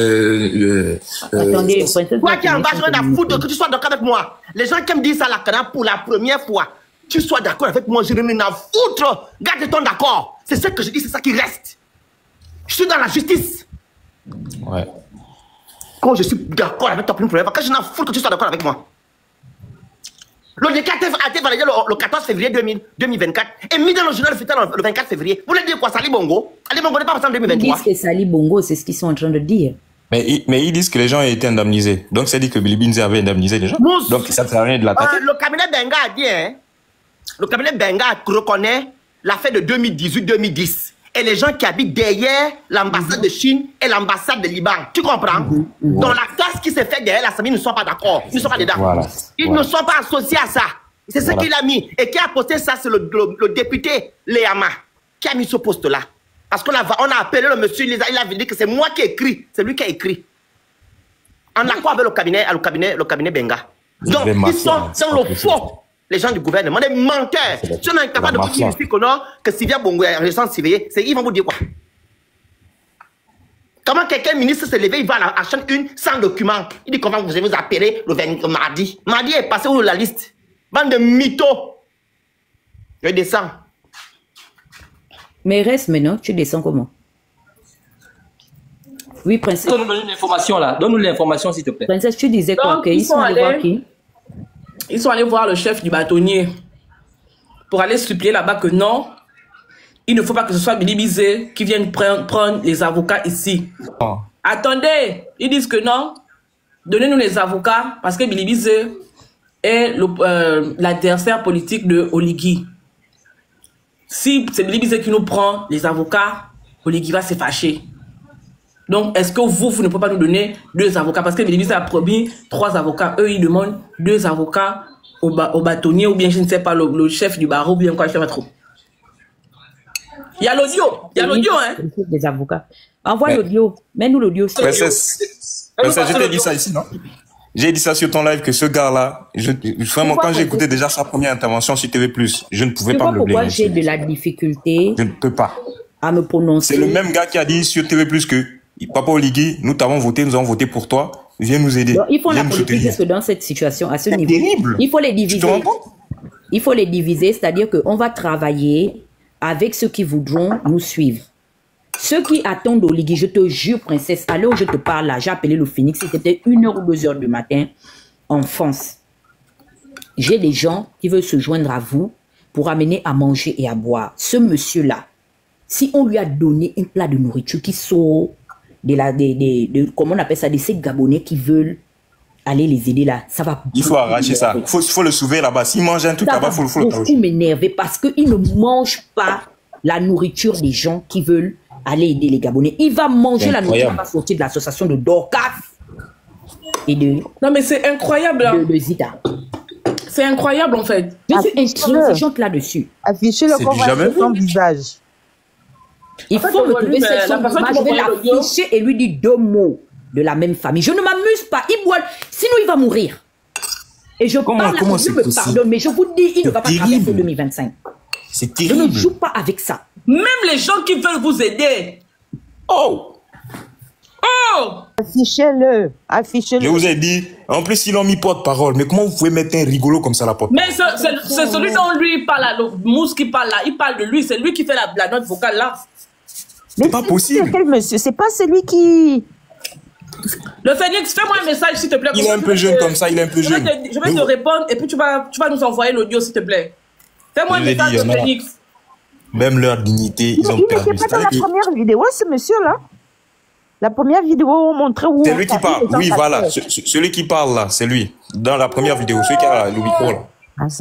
Attendez, toi qui es en bas, je vais foutre que tu sois d'accord avec moi. Les gens qui me disent ça là, pour la première fois, tu sois d'accord avec moi, je n'ai rien à foutre. Garde ton d'accord. C'est ce que je dis, c'est ça qui reste. Je suis dans la justice. Ouais. Quand je suis d'accord avec toi pour une première fois, quand je n'ai à foutre que tu sois d'accord avec moi. Le décret a été validé le 14 février 2024 et mis dans le journal le 24 février. Vous voulez dire quoi, Sali Bongo? Ali Bongo n'est pas passé en 2023. Ils disent que Sali Bongo, c'est ce qu'ils sont en train de dire. Mais ils disent que les gens ont été indemnisés. Donc, ça dit que Billy Binze avait indemnisé les gens. Donc, ça ne sert à rien de l'attaquer. Le cabinet Benga a dit, hein, le cabinet Benga reconnaît l'affaire de 2018-2010. Et les gens qui habitent derrière l'ambassade de Chine et l'ambassade de Liban. Tu comprends? Donc la tasse qui s'est faite derrière la Samie ne sont pas d'accord. Ils ne sont pas dedans. Voilà. Ils ne sont pas associés à ça. C'est ce qu'il a mis. Et qui a posté ça, c'est le député Léama qui a mis ce poste-là. Parce qu'on a appelé le monsieur, il a dit que c'est moi qui ai écrit. C'est lui qui a écrit. En accord avec le cabinet Benga. Donc ils sont dans le faux. Les gens du gouvernement, des menteurs. Si on est incapable de vous dire ici que Sylvia Bongo est récente surveillée, ils vont vous dire quoi? Comment quelqu'un ministre s'est levé, il va à la chaîne 1 sans document. Il dit comment vous allez vous appeler le mardi. Mardi est passé où la liste? Bande de mythos. Je descends. Mais reste maintenant, tu descends comment? Oui, princesse. Donne-nous l'information là. Donne-nous l'information s'il te plaît. Princesse, tu disais quoi? Ils sont allés voir qui? Ils sont allés voir le chef du bâtonnier pour aller supplier là-bas que non, il ne faut pas que ce soit Billy Binze qui vienne prendre les avocats ici. Oh. Attendez, ils disent que non, donnez-nous les avocats parce que Billy Binze est l'adversaire politique de Oligui. Si c'est Billy Binze qui nous prend les avocats, Oligui va se fâcher. Donc, est-ce que vous ne pouvez pas nous donner 2 avocats? Parce que Billy Binze a promis 3 avocats. Eux, ils demandent 2 avocats au bâtonnier ou bien, je ne sais pas, le chef du barreau ou bien quoi, je ne sais pas trop. Il y a l'audio. Il y a l'audio, hein. Des avocats. Envoie l'audio. Mets-nous l'audio. Princesse, je t'ai dit ça ici, non? J'ai dit ça sur ton live que ce gars-là, vraiment, quand j'ai écouté déjà sa première intervention sur TV+, je ne pouvais pas me le blâmer. Pourquoi j'ai de la difficulté je ne peux pas à me prononcer? C'est le même gars qui a dit sur TV+, que Papa Oligui, nous t'avons voté, nous avons voté pour toi, viens nous aider. Donc, il faut la politique parce que dans cette situation, à ce niveau, terrible. Il faut les diviser. Il faut les diviser, c'est-à-dire qu'on va travailler avec ceux qui voudront nous suivre. Ceux qui attendent Oligui, je te jure, princesse, à l'heure où je te parle là, j'ai appelé le Phoenix, c'était 1h ou 2h du matin en France. J'ai des gens qui veulent se joindre à vous pour amener à manger et à boire. Ce monsieur-là, si on lui a donné un plat de nourriture qui sort comment on appelle ça, de ces Gabonais qui veulent aller les aider là, ça va... Il faut arracher ça, il faut le sauver là-bas. S'il mange un truc là-bas, il faut le sauver. Ça va m'énerver parce qu'il ne mange pas la nourriture des gens qui veulent aller aider les Gabonais. Il va manger la nourriture qui va sortir de l'association de Dorcas et de... Non mais c'est incroyable. Hein. De Zita. C'est incroyable, en fait. Je suis intransigeante là-dessus. Affichez-le qu'on voit son visage. Il faut me trouver cette somme. Je vais l'afficher et lui dire 2 mots de la même famille. Je ne m'amuse pas. Il boit, sinon il va mourir. Et je parle à lui, je me pardonne, mais je vous dis, il ne va pas traverser 2025. C'est terrible. Je ne joue pas avec ça. Même les gens qui veulent vous aider. Oh! Oh! Affichez-le. Affichez-le. Je vous ai dit, en plus, ils l'ont mis porte-parole. Mais comment vous pouvez mettre un rigolo comme ça à la porte? Mais c'est celui dont lui parle, là, le mousse qui parle là. Il parle de lui, c'est lui qui fait la note vocale là. C'est pas possible. Quel monsieur? C'est pas celui qui... Le Phoenix, fais-moi un message s'il te plaît. Il est un peu jeune comme ça, il est un peu jeune. Je vais te répondre et puis tu vas nous envoyer l'audio s'il te plaît. Fais-moi un message de Phoenix. Même leur dignité, ils ont perdu. Il n'était pas dans la première vidéo, ce monsieur-là. La première vidéo montrait où... C'est lui qui parle, oui, voilà. Celui qui parle là, c'est lui. Dans la première vidéo, celui qui a le micro là.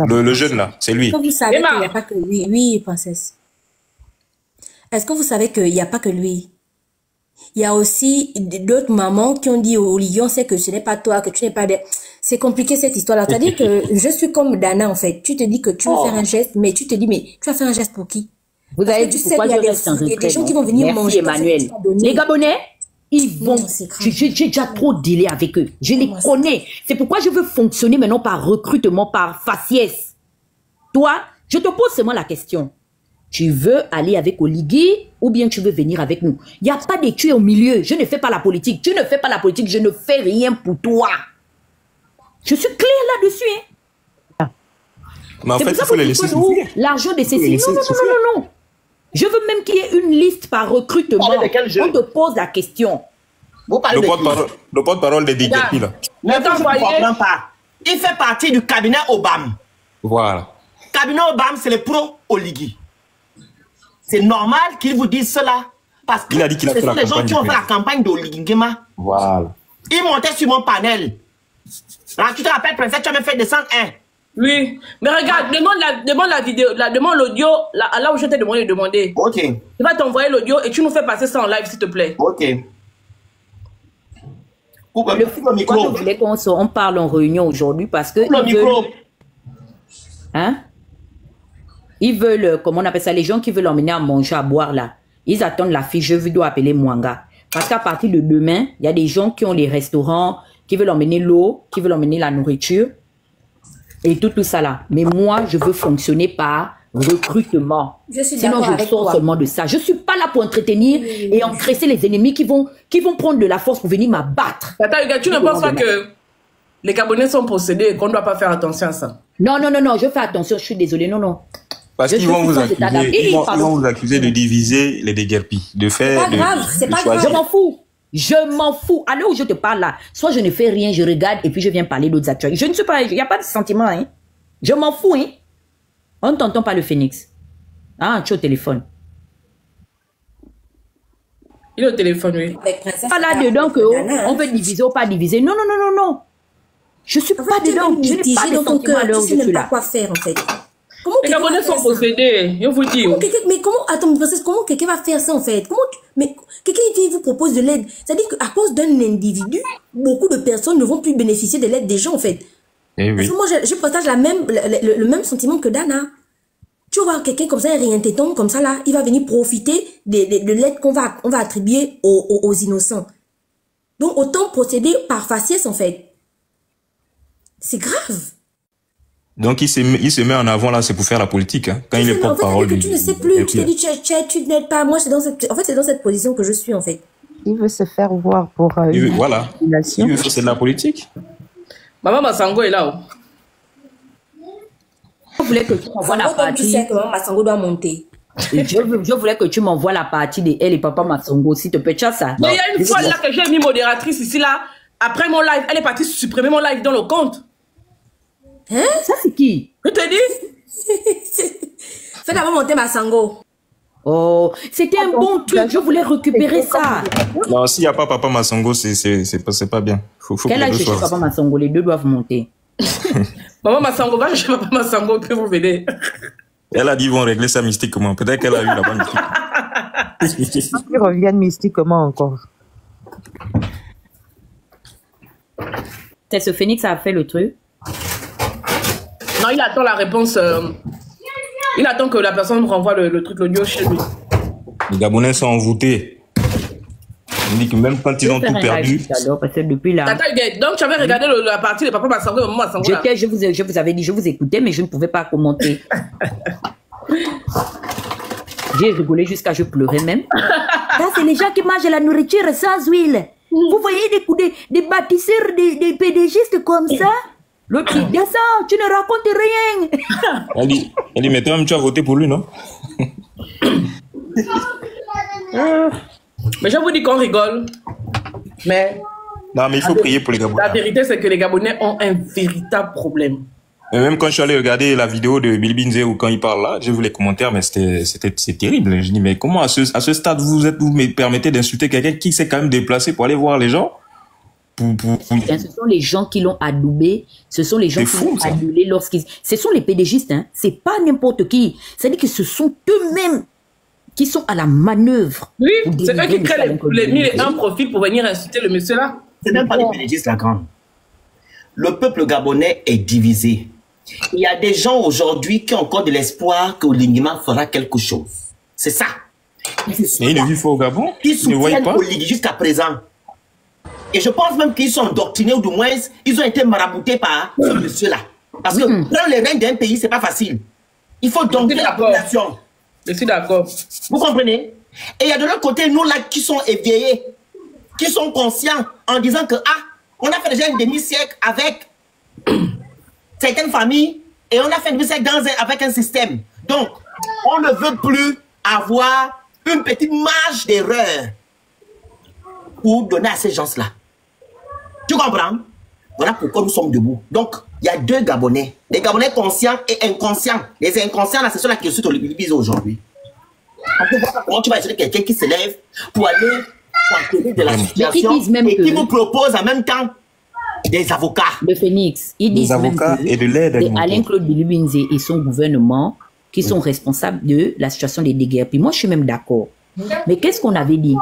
Le jeune là, c'est lui. Est-ce que vous savez qu'il n'y a pas que lui? Oui, princesse. Est-ce que vous savez qu'il n'y a pas que lui? Il y a aussi d'autres mamans qui ont dit au lion, c'est que ce n'est pas toi, que tu n'es pas des... C'est compliqué cette histoire-là. C'est-à-dire que je suis comme Dana en fait. Tu te dis que tu veux faire un geste, mais tu te dis, mais tu vas faire un geste pour qui? Vous avez dit pourquoi je reste en retrait. Il y a des gens qui vont venir manger. Emmanuel. Les Gabonais, ils vont... J'ai déjà trop dealé avec eux. Je les connais. C'est pourquoi je veux fonctionner maintenant par recrutement, par faciès. Toi, je te pose seulement la question. Tu veux aller avec Oligui ou bien tu veux venir avec nous? Il n'y a pas de tuer au milieu. Je ne fais pas la politique. Tu ne fais pas la politique. Je ne fais rien pour toi. Je suis claire là-dessus. Hein? Mais en fait, il faut les laisser souffrir. L'argent de Cécile. Non. Je veux même qu'il y ait une liste par recrutement. On te pose la question. Le porte-parole des DGP là. Mais je ne comprends pas. Il fait partie du cabinet Obama. Voilà. Cabinet Obama, c'est le pro-Oligui. C'est normal qu'il vous dise cela. Parce que a dit qu'il a ce fait sont la les gens qui ont fait la campagne d'Oligui Nguema. Voilà. Ils montaient sur mon panel. Là, tu te rappelles, princesse, tu as même fait descendre un. Oui. Mais regarde, demande la vidéo, demande l'audio, là où je t'ai demandé de demander. Ok. Il va t'envoyer l'audio et tu nous fais passer ça en live, s'il te plaît. Ok. Le micro. Je voulais qu'on parle en réunion aujourd'hui parce que... Le micro. Hein? Ils veulent, comment on appelle ça, les gens qui veulent emmener à manger, à boire là, ils attendent la fiche, je dois appeler Mwanga. Parce qu'à partir de demain, il y a des gens qui ont les restaurants, qui veulent emmener l'eau, qui veulent emmener la nourriture, et tout ça là. Mais moi, je veux fonctionner par recrutement. Sinon, je sors seulement de ça. Je ne suis pas là pour entretenir et engraisser les ennemis qui vont prendre de la force pour venir m'abattre. Attends, les gars, tu ne penses pas que les Gabonais sont possédés et qu'on ne doit pas faire attention à ça? Non, je fais attention, je suis désolée, non. Parce qu'ils vont vous accuser, ils vont vous accuser de diviser les déguerpis, de faire... C'est pas grave, c'est pas grave. Je m'en fous. À l'heure où je te parle là, soit je ne fais rien, je regarde et puis je viens parler d'autres actualités. Je ne suis pas, il n'y a pas de sentiment, hein. Je m'en fous, hein. On ne t'entend pas le Phoenix. Ah, tu es au téléphone. Il est au téléphone, oui. Pas là-dedans qu'on veut diviser ou pas diviser. Non. Je suis pas dedans. Je n'ai pas de sentiment à l'heure où je suis là. Quoi faire, en fait. Les Gabonais sont possédés, je vous dis. Mais comment, attends, comment quelqu'un va faire ça en fait? Mais quelqu'un vous propose de l'aide. C'est-à-dire qu'à cause d'un individu, beaucoup de personnes ne vont plus bénéficier de l'aide des gens en fait. Parce que moi, je partage le même sentiment que Dana. Tu vois quelqu'un comme ça, rien t'étonne comme ça là, il va venir profiter de l'aide qu'on va attribuer aux innocents. Donc autant procéder par faciès en fait. C'est grave. Donc il se met en avant là, c'est pour faire la politique. Hein. Quand il est porte-parole. En fait, tu ne sais plus, tu te dis tu n'aides pas. Moi, c'est dans cette position que je suis en fait. Il veut se faire voir pour voilà. Il veut faire de la politique. Maman Massango est là. Je voulais que tu m'envoies la partie. Tu sais que Maman Massango doit monter. Je voulais que tu m'envoies la partie de elle et Papa Massango, s'il te plaît. Tu as ça. Mais il y a une fois là que j'ai mis modératrice ici là. Après mon live, elle est partie supprimer mon live dans le compte. Hein? Ça c'est qui? Je te dis. Fais d'abord monter Massango. Oh, c'était un bon truc, je voulais récupérer ça. Non, s'il n'y a pas Papa Massango, c'est pas bien. Faut quel âge cherche Papa Massango? Les deux doivent monter. Maman Massango, va chercher Papa Massango, puis vous venez. Elle a dit qu'ils vont régler ça mystiquement. Peut-être qu'elle a eu la bonne mystique. Ils reviennent mystiquement encore. C'est ce Phoenix a fait le truc. Non, il attend la réponse. Il attend que la personne renvoie le truc, l'audio chez lui. Les Gabonais sont envoûtés. On dit que même quand ils ont tout perdu. Alors, parce que depuis là. Attends, donc tu avais regardé la partie de Papa Massango au moment Massango. Je vous avais dit, je vous écoutais, mais je ne pouvais pas commenter. J'ai rigolé jusqu'à je pleurais même. Ça, c'est les gens qui mangent la nourriture sans huile. Vous voyez des bâtisseurs, des PDGistes comme ça. L'autre dit, descends, tu ne racontes rien. Elle dit, mais toi-même, tu as voté pour lui, non? Mais je vous dis qu'on rigole. Mais... Non, mais il faut prier pour les Gabonais. La vérité, c'est que les Gabonais ont un véritable problème. Et même quand je suis allé regarder la vidéo de Billy Binze ou quand il parle là, j'ai vu les commentaires, mais c'est terrible. Je dis, mais comment à ce stade vous me permettez d'insulter quelqu'un qui s'est quand même déplacé pour aller voir les gens? Ce sont les gens qui l'ont adoubé, ce sont les gens qui l'ont adulé lorsqu'ils... Ce sont les pédégistes, hein. C'est pas n'importe qui. C'est-à-dire que ce sont eux-mêmes qui sont à la manœuvre. Oui, c'est eux qui créent un profil pour venir insulter le monsieur là. C'est même pas les pédégistes la grande. Le peuple gabonais est divisé. Il y a des gens aujourd'hui qui ont encore de l'espoir que Olinguima fera quelque chose. C'est ça. Mais il ne vit pas au Gabon. Ils soutiennent Olinguima jusqu'à présent. Et je pense même qu'ils sont endoctrinés, ou du moins, ils ont été maraboutés par ce monsieur-là. Parce que prendre les règnes d'un pays, c'est pas facile. Il faut dompter la population. Je suis d'accord. Vous comprenez? Et il y a de l'autre côté, nous là, qui sont éveillés, qui sont conscients en disant que, on a fait déjà un demi-siècle avec certaines familles et on a fait un demi-siècle avec un système. Donc, on ne veut plus avoir une petite marge d'erreur pour donner à ces gens-là. Tu comprends? Voilà pourquoi nous sommes debout. Donc, il y a deux Gabonais. Des Gabonais conscients et inconscients. Les inconscients, là, c'est ceux-là qui sont les plus aujourd'hui. Comment tu vas essayer quelqu'un qui se lève pour aller s'enquérir de la situation et qui vous propose en même temps des avocats. Le Phénix, ils disent des avocats et de l'aide. C'est Alain-Claude Bilibinze et son gouvernement qui sont responsables de la situation des dégâts. Puis moi, je suis même d'accord. Mais qu'est-ce qu'on avait dit?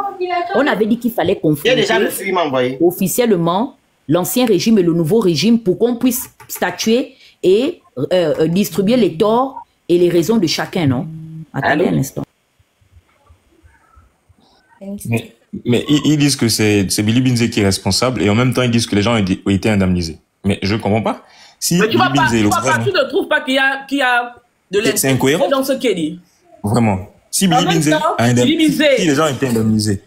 On avait dit qu'il fallait confronter officiellement l'ancien régime et le nouveau régime pour qu'on puisse statuer et distribuer les torts et les raisons de chacun, non? Attendez un instant. Mais ils disent que c'est Billy Binze qui est responsable et en même temps ils disent que les gens ont été indemnisés. Mais je ne comprends pas. Si mais tu ne trouves pas qu'il y a de l'incohérence dans ce qu'il dit? Vraiment. Si Billy Binze a indemnisé, si les gens ont été indemnisés.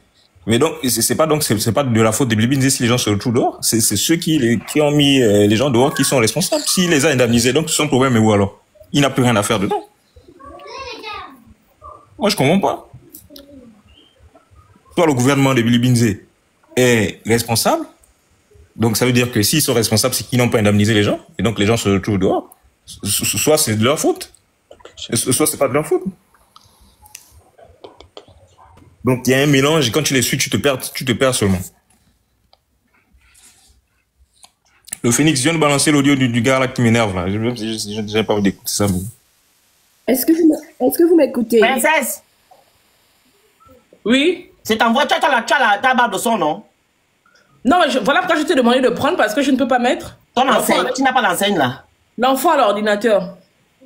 Mais donc, c'est pas de la faute de Billy Binze si les gens se retrouvent dehors. C'est ceux qui ont mis les gens dehors qui sont responsables. S'il les a indemnisés, donc son problème est où alors? Il n'a plus rien à faire dedans. Moi, je comprends pas. Soit le gouvernement de Billy Binze est responsable, donc ça veut dire que s'ils sont responsables, c'est qu'ils n'ont pas indemnisé les gens, et donc les gens se retrouvent dehors. Soit c'est de leur faute, soit c'est pas de leur faute. Donc il y a un mélange, et quand tu les suis, tu te perds seulement. Le Phénix vient de balancer l'audio du gars là qui m'énerve là. Je n'ai pas envie d'écouter ça. Est-ce que vous m'écoutez? Princesse. Oui. C'est ta voix, tu as la barre de son, non? Non, voilà pourquoi je t'ai demandé de prendre, parce que je ne peux pas mettre. Ton enseigne, tu n'as pas l'enseigne là. L'enfant à l'ordinateur.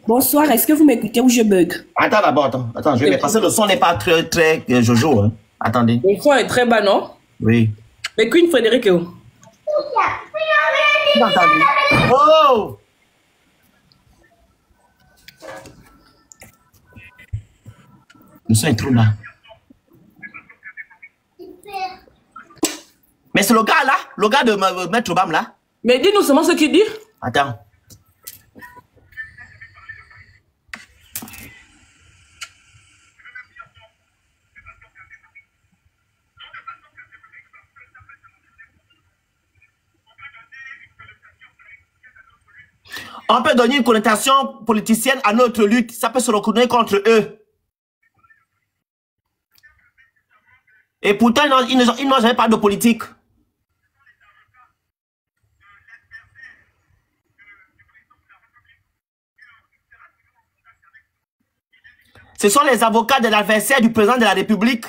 Bonsoir, est-ce que vous m'écoutez ou je bug? Attends d'abord, attends, je vais passer, le son n'est pas très jojo. Hein. Attendez. Le son est très bas, non? Oui. Mais Queen Frédéric est où? Oh! Le son est trop bas. Mais c'est le gars là, le gars de Maître Obama là. Mais dis-nous seulement ce qu'il dit. Attends. On peut donner une connotation politicienne à notre lutte, ça peut se reconnaître contre eux. Et pourtant, ils n'ont jamais parlé de politique. Ce sont les avocats de l'adversaire du président de la République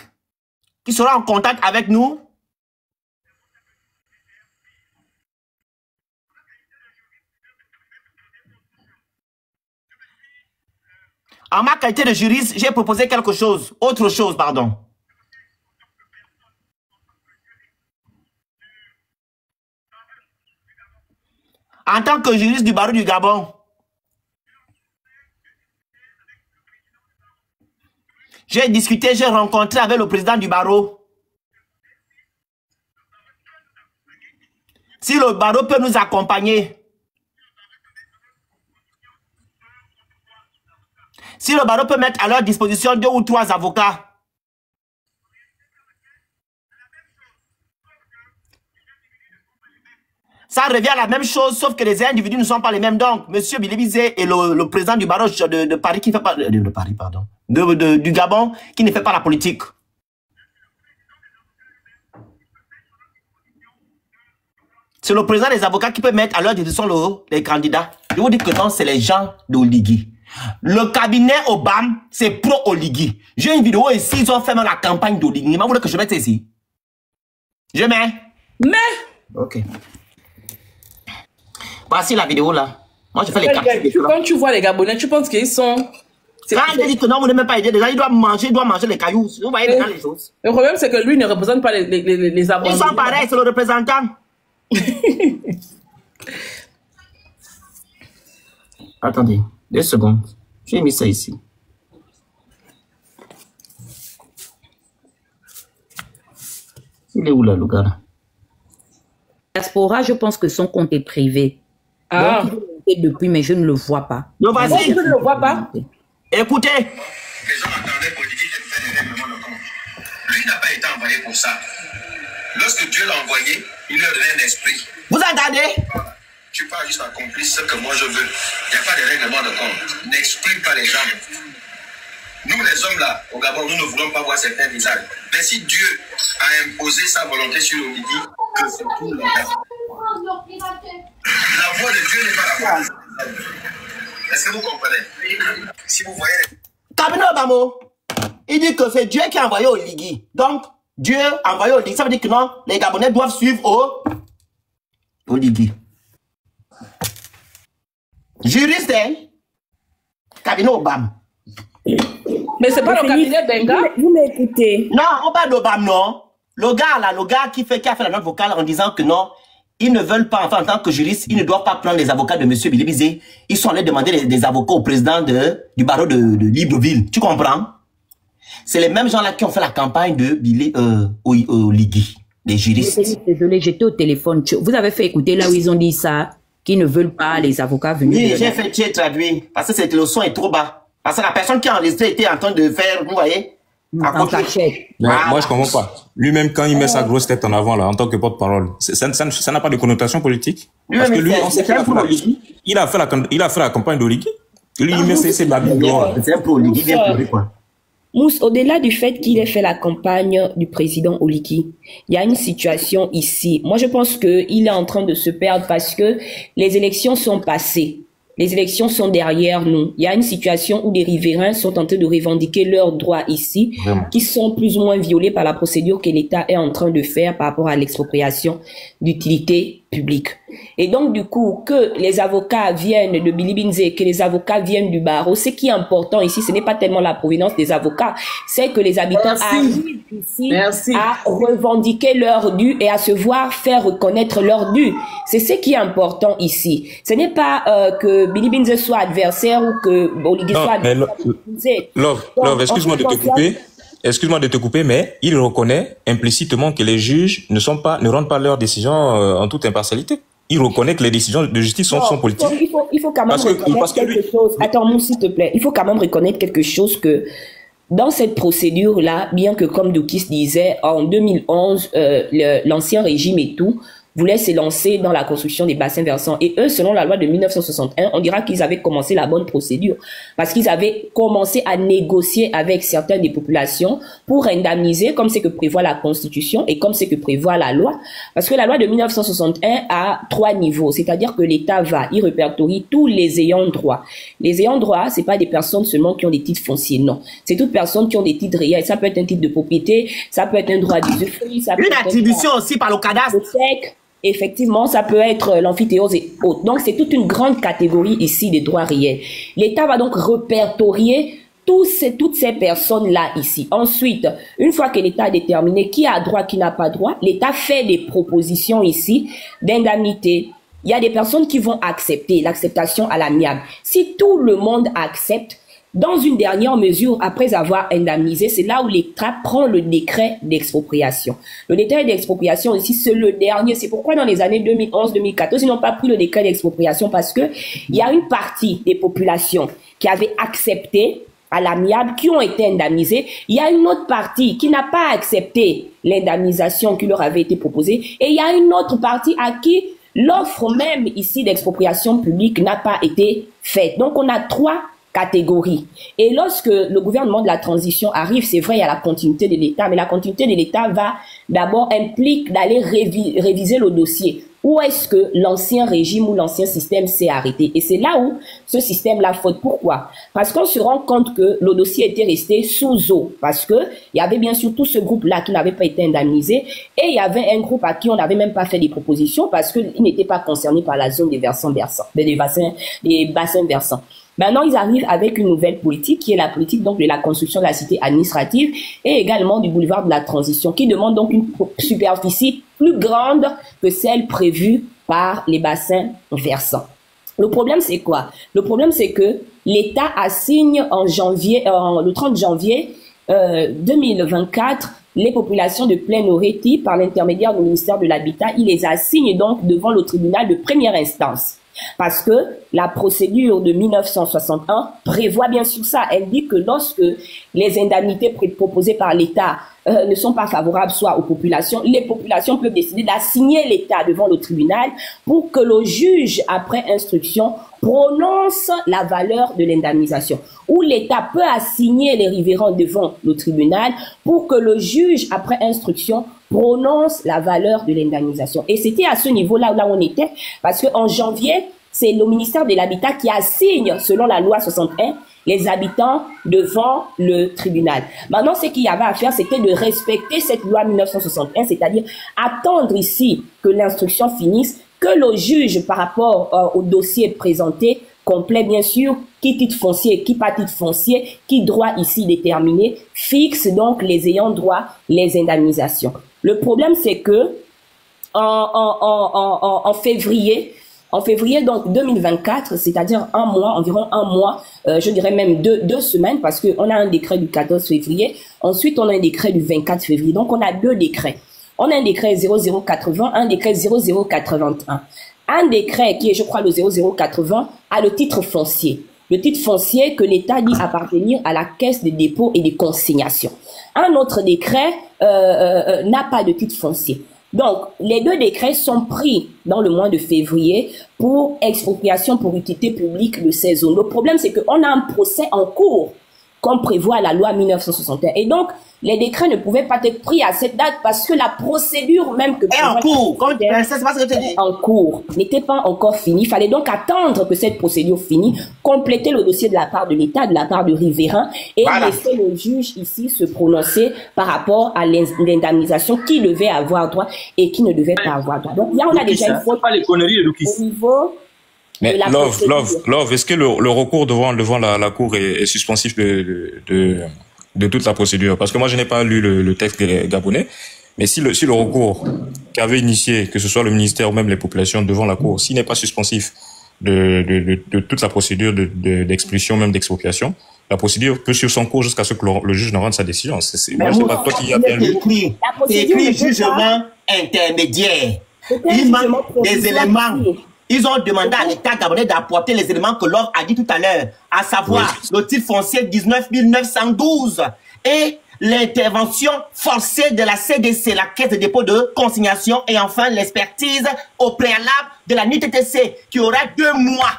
qui seront en contact avec nous. En ma qualité de juriste, j'ai proposé quelque chose. Autre chose, pardon. En tant que juriste du barreau du Gabon, j'ai discuté, j'ai rencontré avec le président du barreau. Si le barreau peut nous accompagner, si le barreau peut mettre à leur disposition 2 ou 3 avocats, ça revient à la même chose, sauf que les individus ne sont pas les mêmes. Donc, M. Bilibizé et le président du barreau de Paris qui fait pas de Paris, pardon, du Gabon, qui ne fait pas la politique. C'est le président des avocats qui peut mettre à leur disposition les candidats. Je vous dis que non, c'est les gens d'Oligui. Le cabinet Obama, c'est pro-Oligui. J'ai une vidéo ici, ils ont fait même la campagne d'Oligui. Vous voulez que je mette ça ici? Je mets. Mais. Ok. Voici la vidéo là. Moi, je fais les captures. Quand tu vois les Gabonais, tu penses qu'ils sont... Quand il dit que non, vous ne même pas aider les gens, il doit manger les cailloux. Vous voyez déjà les choses. Le problème, c'est que lui ne représente pas les abonnés. Ils sont pareils, c'est le représentant. Attendez, 2 secondes. J'ai mis ça ici. Il est où là, le gars là? Diaspora, je pense que son compte est privé. Ah. Donc, il est depuis, mais je ne le vois pas. Non, vas-y. Je ne le vois pas. Écoutez. Les gens attendaient qu'Olivier vienne faire des règlements de compte. Lui n'a pas été envoyé pour ça. Lorsque Dieu l'a envoyé, il lui a donné un esprit. Vous entendez? Tu parles juste accomplir ce que moi je veux. Il n'y a pas de règlement de compte. N'exprime pas les gens. Nous, les hommes là, au Gabon, nous ne voulons pas voir certains visages. Mais si Dieu a imposé sa volonté sur Olivier, que c'est tout le monde. La voix de Dieu n'est pas la voix des hommes. Est-ce que vous comprenez? Si vous voyez... Cabinet Obama, il dit que c'est Dieu qui a envoyé Oligui. Donc, Dieu a envoyé Oligui. Ça veut dire que non, les Gabonais doivent suivre Oligui. Juriste, hein? Cabinet Obama. Mais c'est pas le cabinet Benga. Vous m'écoutez? Non, on parle d'Obama, non. Le gars là, qui a fait la note vocale en disant que non, ils ne veulent pas, enfin en tant que juriste, ils ne doivent pas prendre les avocats de M. Bilibizé. Ils sont allés demander des avocats au président du barreau de Libreville. Tu comprends? C'est les mêmes gens là qui ont fait la campagne de Oligui, les juristes. Désolé, j'étais au téléphone. Vous avez fait écouter là où ils ont dit ça, qu'ils ne veulent pas les avocats venir. Oui, j'ai traduit, parce que le son est trop bas. Parce que la personne qui a enregistré était en train de faire, vous voyez, en cachette. Moi, je comprends pas. Lui-même, quand il met sa grosse tête en avant, là, en tant que porte-parole, ça n'a pas de connotation politique. Parce que lui, on sait qu'il a fait la campagne d'Oligui. Lui, il met ses babines dehors. C'est un pro-Oligui, il vient pleurer, quoi. Mousse, au-delà du fait qu'il ait fait la campagne du président Oligui, il y a une situation ici. Moi, je pense qu'il est en train de se perdre parce que les élections sont passées. Les élections sont derrière nous. Il y a une situation où des riverains sont en train de revendiquer leurs droits ici, qui sont plus ou moins violés par la procédure que l'État est en train de faire par rapport à l'expropriation d'utilité publique. Et donc, du coup, que les avocats viennent de Bilibinzé, que les avocats viennent du barreau, ce qui est important ici, ce n'est pas tellement la provenance des avocats, c'est que les habitants arrivent ici à revendiquer leurs dû et à se voir faire reconnaître leurs dû. C'est ce qui est important ici. Ce n'est pas que Bilibinzé soit adversaire ou que Oligui soit adversaire. Love, excuse-moi de te couper. Excuse-moi de te couper, mais il reconnaît implicitement que les juges ne rendent pas leurs décisions en toute impartialité. Il reconnaît que les décisions de justice sont politiques. Il faut quand même reconnaître quelque chose. Attends, Mousse, s'il te plaît. Il faut quand même reconnaître quelque chose que dans cette procédure-là, bien que comme Doukis disait, en 2011, l'ancien régime et tout voulaient se lancer dans la construction des bassins versants. Et eux, selon la loi de 1961, on dira qu'ils avaient commencé la bonne procédure parce qu'ils avaient commencé à négocier avec certaines des populations pour indemniser comme c'est que prévoit la Constitution et comme c'est que prévoit la loi. Parce que la loi de 1961 a 3 niveaux, c'est-à-dire que l'État il répertorie tous les ayants droit. Les ayants droit, c'est pas des personnes seulement qui ont des titres fonciers, non. C'est toutes personnes qui ont des titres réels. Ça peut être un titre de propriété, ça peut être un droit d'usufruit, ça peut être une attribution aussi par le cadastre. Effectivement, ça peut être l'amphithéose et autres. Donc, c'est toute une grande catégorie ici des droits réels. L'État va donc répertorier toutes ces personnes-là ici. Ensuite, une fois que l'État a déterminé qui a droit, qui n'a pas droit, l'État fait des propositions ici d'indemnité. Il y a des personnes qui vont accepter l'acceptation à l'amiable. Si tout le monde accepte, dans une dernière mesure, après avoir indemnisé, c'est là où l'État prend le décret d'expropriation. Le décret d'expropriation ici, c'est le dernier. C'est pourquoi dans les années 2011-2014, ils n'ont pas pris le décret d'expropriation parce que il y a une partie des populations qui avaient accepté à l'amiable, qui ont été indemnisés. Il y a une autre partie qui n'a pas accepté l'indemnisation qui leur avait été proposée. Et il y a une autre partie à qui l'offre même ici d'expropriation publique n'a pas été faite. Donc on a 3 catégories. Et lorsque le gouvernement de la transition arrive, c'est vrai, il y a la continuité de l'État, mais la continuité de l'État va d'abord implique d'aller réviser le dossier. Où est-ce que l'ancien régime ou l'ancien système s'est arrêté? Et c'est là où ce système-là faute. Pourquoi? Parce qu'on se rend compte que le dossier était resté sous eau. Parce que il y avait bien sûr tout ce groupe-là qui n'avait pas été indemnisé. Et il y avait un groupe à qui on n'avait même pas fait des propositions parce qu'ils n'étaient pas concernés par la zone des bassins versants. Maintenant, ils arrivent avec une nouvelle politique qui est la politique donc de la construction de la cité administrative et également du boulevard de la transition qui demande donc une superficie plus grande que celle prévue par les bassins versants. Le problème, c'est quoi? Le problème, c'est que l'État assigne le 30 janvier 2024 les populations de Plein-Oreti par l'intermédiaire du ministère de l'Habitat. Il les assigne donc devant le tribunal de première instance. Parce que la procédure de 1961 prévoit bien sûr ça. Elle dit que lorsque les indemnités proposées par l'État ne sont pas favorables soit aux populations, les populations peuvent décider d'assigner l'État devant le tribunal pour que le juge, après instruction, prononce la valeur de l'indemnisation. Ou l'État peut assigner les riverains devant le tribunal pour que le juge, après instruction, prononce la valeur de l'indemnisation. Et c'était à ce niveau-là où on était, parce qu'en janvier, c'est le ministère de l'Habitat qui assigne, selon la loi 61, les habitants devant le tribunal. Maintenant, ce qu'il y avait à faire, c'était de respecter cette loi 1961, c'est-à-dire attendre ici que l'instruction finisse, que le juge, par rapport au dossier présenté, complet bien sûr, qui titre foncier, qui pas titre foncier, qui droit ici déterminé, fixe donc les ayants droit, les indemnisations. Le problème, c'est que en février donc 2024, c'est-à-dire environ un mois, je dirais même deux semaines, parce qu'on a un décret du 14 février, ensuite on a un décret du 24 février, donc on a 2 décrets. On a un décret 0080, un décret 0081. Un décret qui est, je crois, le 0080, a le titre foncier. Le titre foncier que l'État dit appartenir à la Caisse de dépôt et de consignation. Un autre décret n'a pas de titre foncier. Donc, les 2 décrets sont pris dans le mois de février pour expropriation pour utilité publique de ces zones. Le problème, c'est qu'on a un procès en cours, comme prévoit la loi 1961. Et donc, les décrets ne pouvaient pas être pris à cette date parce que la procédure même que... en cours, c'est pas ce que tu dis. En cours, n'était pas encore finie. Il fallait donc attendre que cette procédure finisse, compléter le dossier de la part de l'État, de la part du riverain, et laisser le juge ici se prononcer par rapport à l'indemnisation qui devait avoir droit et qui ne devait pas avoir droit. Donc là, on a déjà une faute au niveau... Mais Love, est-ce que le recours devant la Cour est suspensif de toute la procédure? Parce que moi, je n'ai pas lu le texte gabonais, mais si le recours qu'avait initié, que ce soit le ministère ou même les populations devant la Cour, s'il n'est pas suspensif de toute la procédure d'expulsion, même d'expropriation, la procédure peut suivre son cours jusqu'à ce que le juge ne rende sa décision. Moi, c'est pas toi qui as bien lu. C'est écrit jugement intermédiaire. Il manque des éléments. Ils ont demandé à l'État gabonais d'apporter les éléments que l'OFF a dit tout à l'heure, à savoir le titre foncier 19 912 et l'intervention forcée de la CDC, la Caisse de dépôt de consignation, et enfin l'expertise au préalable de la NITTC qui aura 2 mois.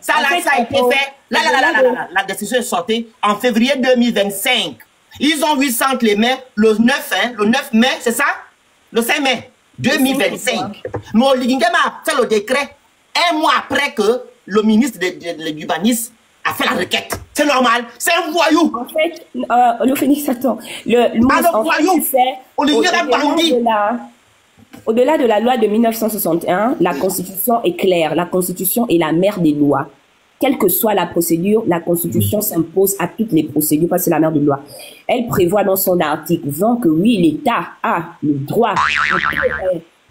Ça a été fait. La décision est sortie en février 2025. Ils ont 800 les mai, le 9 mai, c'est ça? Le 5 mai. 2025. Mais Oligingema a fait le décret 1 mois après que le ministre de l'urbanisme a fait la requête. C'est normal. C'est un voyou. En fait, le Phénix, attends. Au-delà de la loi de 1961, la Constitution est claire. La Constitution est la mère des lois. quelle que soit la procédure, la Constitution s'impose à toutes les procédures parce que c'est la mère de loi. Elle prévoit dans son article 20 que oui, l'État a le droit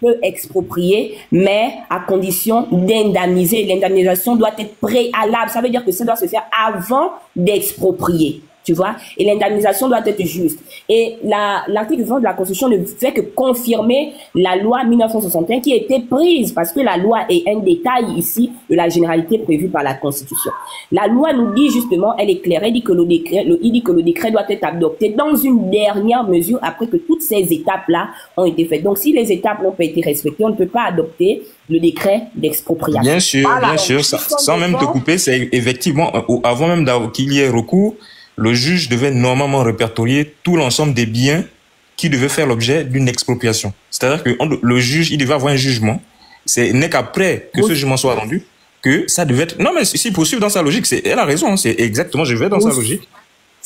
peut exproprier, mais à condition d'indemniser. L'indemnisation doit être préalable. Ça veut dire que ça doit se faire avant d'exproprier. Tu vois, et l'indemnisation doit être juste. Et l'article 20 de la Constitution ne fait que confirmer la loi 1961 qui a été prise, parce que la loi est un détail ici de la généralité prévue par la Constitution. La loi nous dit justement, elle est claire, elle dit que le décret doit être adopté dans une dernière mesure après que toutes ces étapes-là ont été faites. Donc si les étapes n'ont pas été respectées, on ne peut pas adopter le décret d'expropriation. Bien sûr, bien sûr, sans même te couper, c'est effectivement, avant même qu'il y ait recours, le juge devait normalement répertorier tout l'ensemble des biens qui devaient faire l'objet d'une expropriation. C'est-à-dire que le juge, il devait avoir un jugement. Ce n'est qu'après que ce jugement soit rendu que ça devait être... Non, mais si poursuivre dans sa logique, elle a raison, c'est exactement, je vais dans sa logique.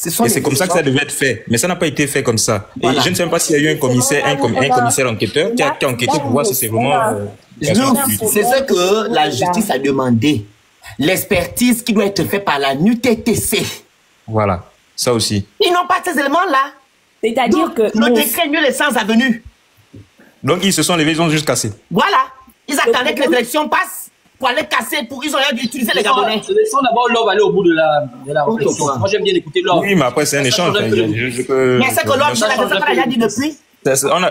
Et c'est comme ça que ça devait être fait. Mais ça n'a pas été fait comme ça. Voilà. Et je ne sais même pas s'il y a eu un commissaire enquêteur qui a enquêté pour voir si c'est vraiment... c'est ce que la justice a demandé. L'expertise qui doit être faite par la NUTTC. Voilà, ça aussi. Ils n'ont pas ces éléments-là. C'est-à-dire que... Le décret mieux les sans avenue. Donc ils se sont levés, ils ont juste cassé. Voilà. Ils attendaient que les élections passent pour aller casser, ils ont dû utiliser les Gabonais. Laissons d'abord l'homme aller au bout de la réflexion. Moi j'aime bien écouter l'homme. Oui, mais après c'est un échange. Mais c'est que l'homme, on l'a déjà dit depuis.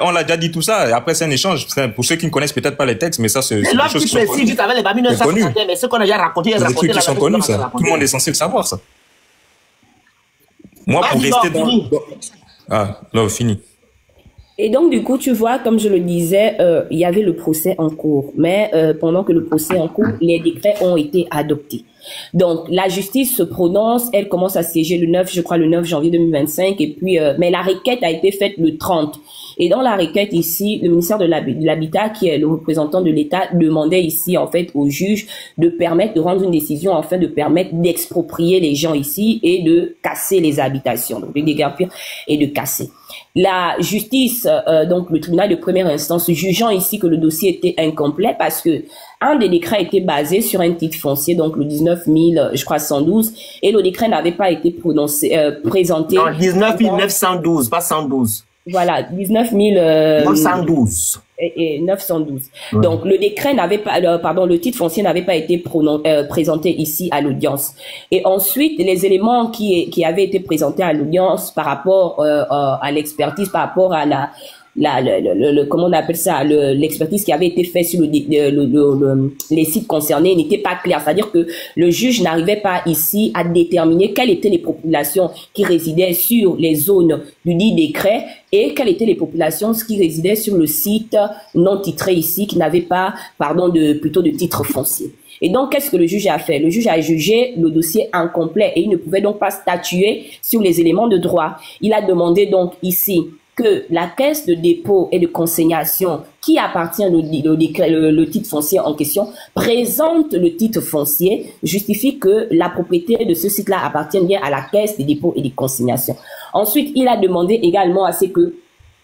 On l'a déjà dit tout ça, et après c'est un échange. Pour ceux qui ne connaissent peut-être pas les textes, mais ça c'est des choses qui sont connues. Juste avec les babines 1961, mais ce qu'on a déjà raconté, c'est des trucs qui sont connus, ça. Tout le monde est censé le savoir, ça. Moi, pour rester dans... Ah, non, fini. Et donc, du coup, tu vois, comme je le disais, il y avait le procès en cours. Mais pendant que le procès est en cours, les décrets ont été adoptés. Donc, la justice se prononce, elle commence à siéger le 9 janvier 2025, et puis, mais la requête a été faite le 30. Et dans la requête ici, le ministère de l'Habitat, qui est le représentant de l'État, demandait ici, en fait, au juge de rendre une décision afin de permettre d'exproprier les gens ici et de casser les habitations, donc de déguerpir et de casser. La justice, donc le tribunal de première instance, jugeant ici que le dossier était incomplet parce que un des décrets a été basé sur un titre foncier, donc le 19 112, et le décret n'avait pas été présenté. Non, 19 912, pas 112. Voilà, 19 912. Et 912. Donc, le décret n'avait pas, le titre foncier n'avait pas été présenté ici à l'audience. Et ensuite, les éléments qui avaient été présentés à l'audience par rapport à l'expertise, par rapport à comment on appelle ça, l'expertise qui avait été faite sur les sites concernés n'était pas claire. C'est-à-dire que le juge n'arrivait pas ici à déterminer quelles étaient les populations qui résidaient sur les zones du dit décret et quelles étaient les populations qui résidaient sur le site non titré ici, qui n'avaient pas, plutôt de titre foncier. Et donc, qu'est-ce que le juge a fait? Le juge a jugé le dossier incomplet et il ne pouvait donc pas statuer sur les éléments de droit. Il a demandé donc ici que la caisse de dépôt et de consignation qui appartient le titre foncier en question présente le titre foncier, justifie que la propriété de ce site-là appartient bien à la caisse de dépôt et de consignation. Ensuite, il a demandé également à ce que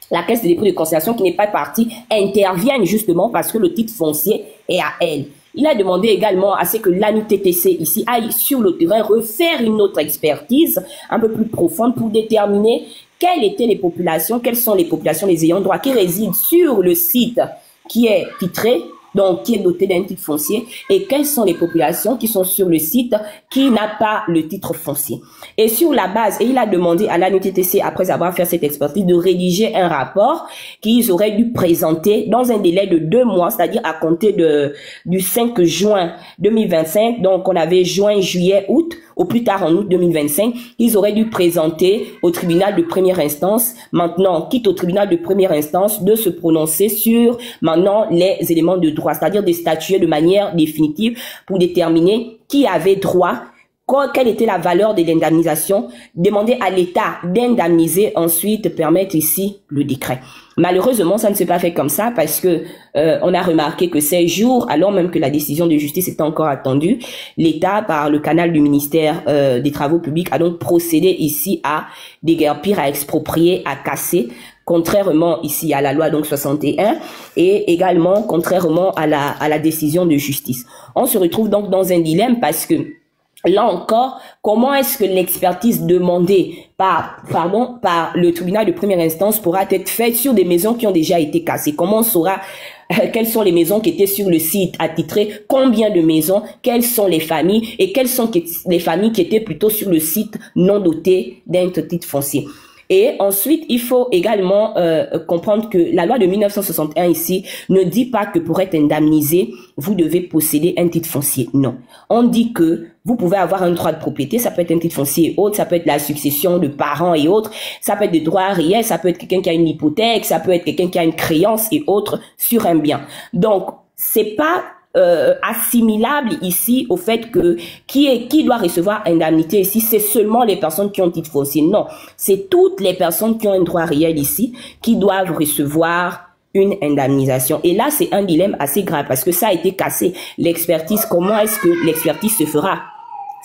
la caisse de dépôt et de consignation qui n'est pas partie intervienne justement parce que le titre foncier est à elle. Il a demandé également à ce que l'ANUTTC ici aille sur le terrain refaire une autre expertise un peu plus profonde pour déterminer quelles étaient les populations, quelles sont les populations, les ayants droit qui résident sur le site qui est titré, donc qui est doté d'un titre foncier, et quelles sont les populations qui sont sur le site qui n'a pas le titre foncier. Et sur la base, et il a demandé à l'ANUTTC, après avoir fait cette expertise, de rédiger un rapport qu'ils auraient dû présenter dans un délai de 2 mois, c'est-à-dire à compter du 5 juin 2025, donc on avait juin, juillet, août, au plus tard en août 2025, ils auraient dû présenter au tribunal de première instance, maintenant, quitte au tribunal de première instance, de se prononcer sur maintenant les éléments de droit, c'est-à-dire de statuer de manière définitive pour déterminer qui avait droit, quelle était la valeur de l'indemnisation, demander à l'État d'indemniser, ensuite permettre ici le décret. Malheureusement, ça ne s'est pas fait comme ça parce que on a remarqué que ces jours, alors même que la décision de justice était encore attendue, l'État, par le canal du ministère des Travaux publics, a donc procédé ici à déguerpir, à exproprier, à casser, contrairement ici à la loi donc 61 et également contrairement à la décision de justice. On se retrouve donc dans un dilemme parce que là encore, comment est-ce que l'expertise demandée par le tribunal de première instance pourra être faite sur des maisons qui ont déjà été cassées? Comment on saura quelles sont les maisons qui étaient sur le site attitré, combien de maisons, quelles sont les familles et quelles sont les familles qui étaient plutôt sur le site non doté d'un titre foncier? Et ensuite, il faut également comprendre que la loi de 1961 ici ne dit pas que pour être indemnisé, vous devez posséder un titre foncier. Non. On dit que vous pouvez avoir un droit de propriété, ça peut être un titre foncier et autres, ça peut être la succession de parents et autres, ça peut être des droits réels, ça peut être quelqu'un qui a une hypothèque, ça peut être quelqu'un qui a une créance et autres sur un bien. Donc, c'est pas assimilable ici au fait que qui doit recevoir indemnité ici, c'est seulement les personnes qui ont titre foncier. Non, c'est toutes les personnes qui ont un droit réel ici qui doivent recevoir une indemnisation. Et là, c'est un dilemme assez grave parce que ça a été cassé. L'expertise, comment est-ce que l'expertise se fera?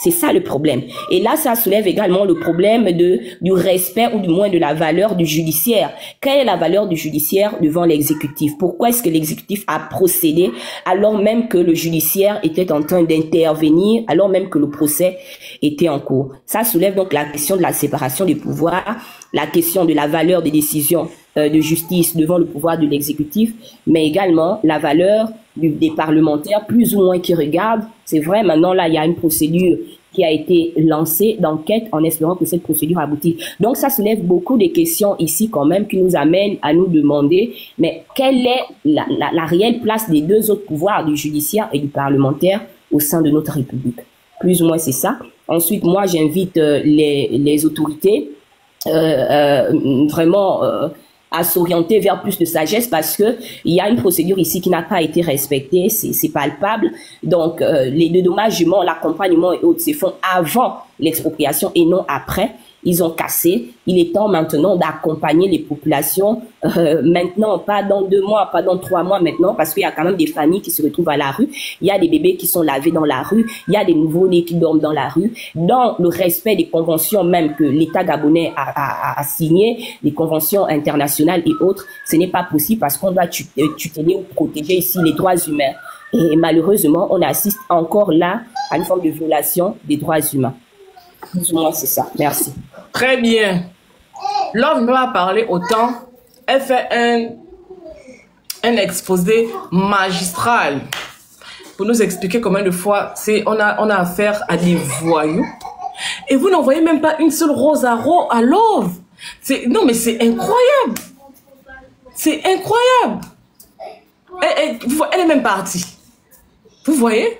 C'est ça le problème. Et là, ça soulève également le problème du respect ou du moins de la valeur du judiciaire. Quelle est la valeur du judiciaire devant l'exécutif? Pourquoi est-ce que l'exécutif a procédé alors même que le judiciaire était en train d'intervenir, alors même que le procès était en cours? Ça soulève donc la question de la séparation des pouvoirs, la question de la valeur des décisions de justice devant le pouvoir de l'exécutif, mais également la valeur des parlementaires plus ou moins qui regardent. C'est vrai, maintenant là, il y a une procédure qui a été lancée d'enquête en espérant que cette procédure aboutit. Donc ça soulève beaucoup de questions ici quand même qui nous amènent à nous demander, mais quelle est la réelle place des deux autres pouvoirs, du judiciaire et du parlementaire au sein de notre République? Plus ou moins c'est ça. Ensuite, moi j'invite les autorités vraiment à s'orienter vers plus de sagesse parce que il y a une procédure ici qui n'a pas été respectée, c'est palpable. Donc les dédommagements, l'accompagnement et autres se font avant l'expropriation et non après. Ils ont cassé. Il est temps maintenant d'accompagner les populations maintenant, pas dans 2 mois, pas dans 3 mois maintenant, parce qu'il y a quand même des familles qui se retrouvent à la rue. Il y a des bébés qui sont lavés dans la rue. Il y a des nouveaux-nés qui dorment dans la rue. Dans le respect des conventions même que l'État gabonais a signées, les conventions internationales et autres, ce n'est pas possible parce qu'on doit tuteler ou protéger ici les droits humains. Et malheureusement, on assiste encore là à une forme de violation des droits humains. Moi, c'est ça. Merci. Très bien. L'homme va parler autant. Elle fait un exposé magistral pour nous expliquer combien de fois on a affaire à des voyous. Et vous n'envoyez même pas une seule rose à Love. Non, mais c'est incroyable. C'est incroyable. Elle est même partie. Vous voyez?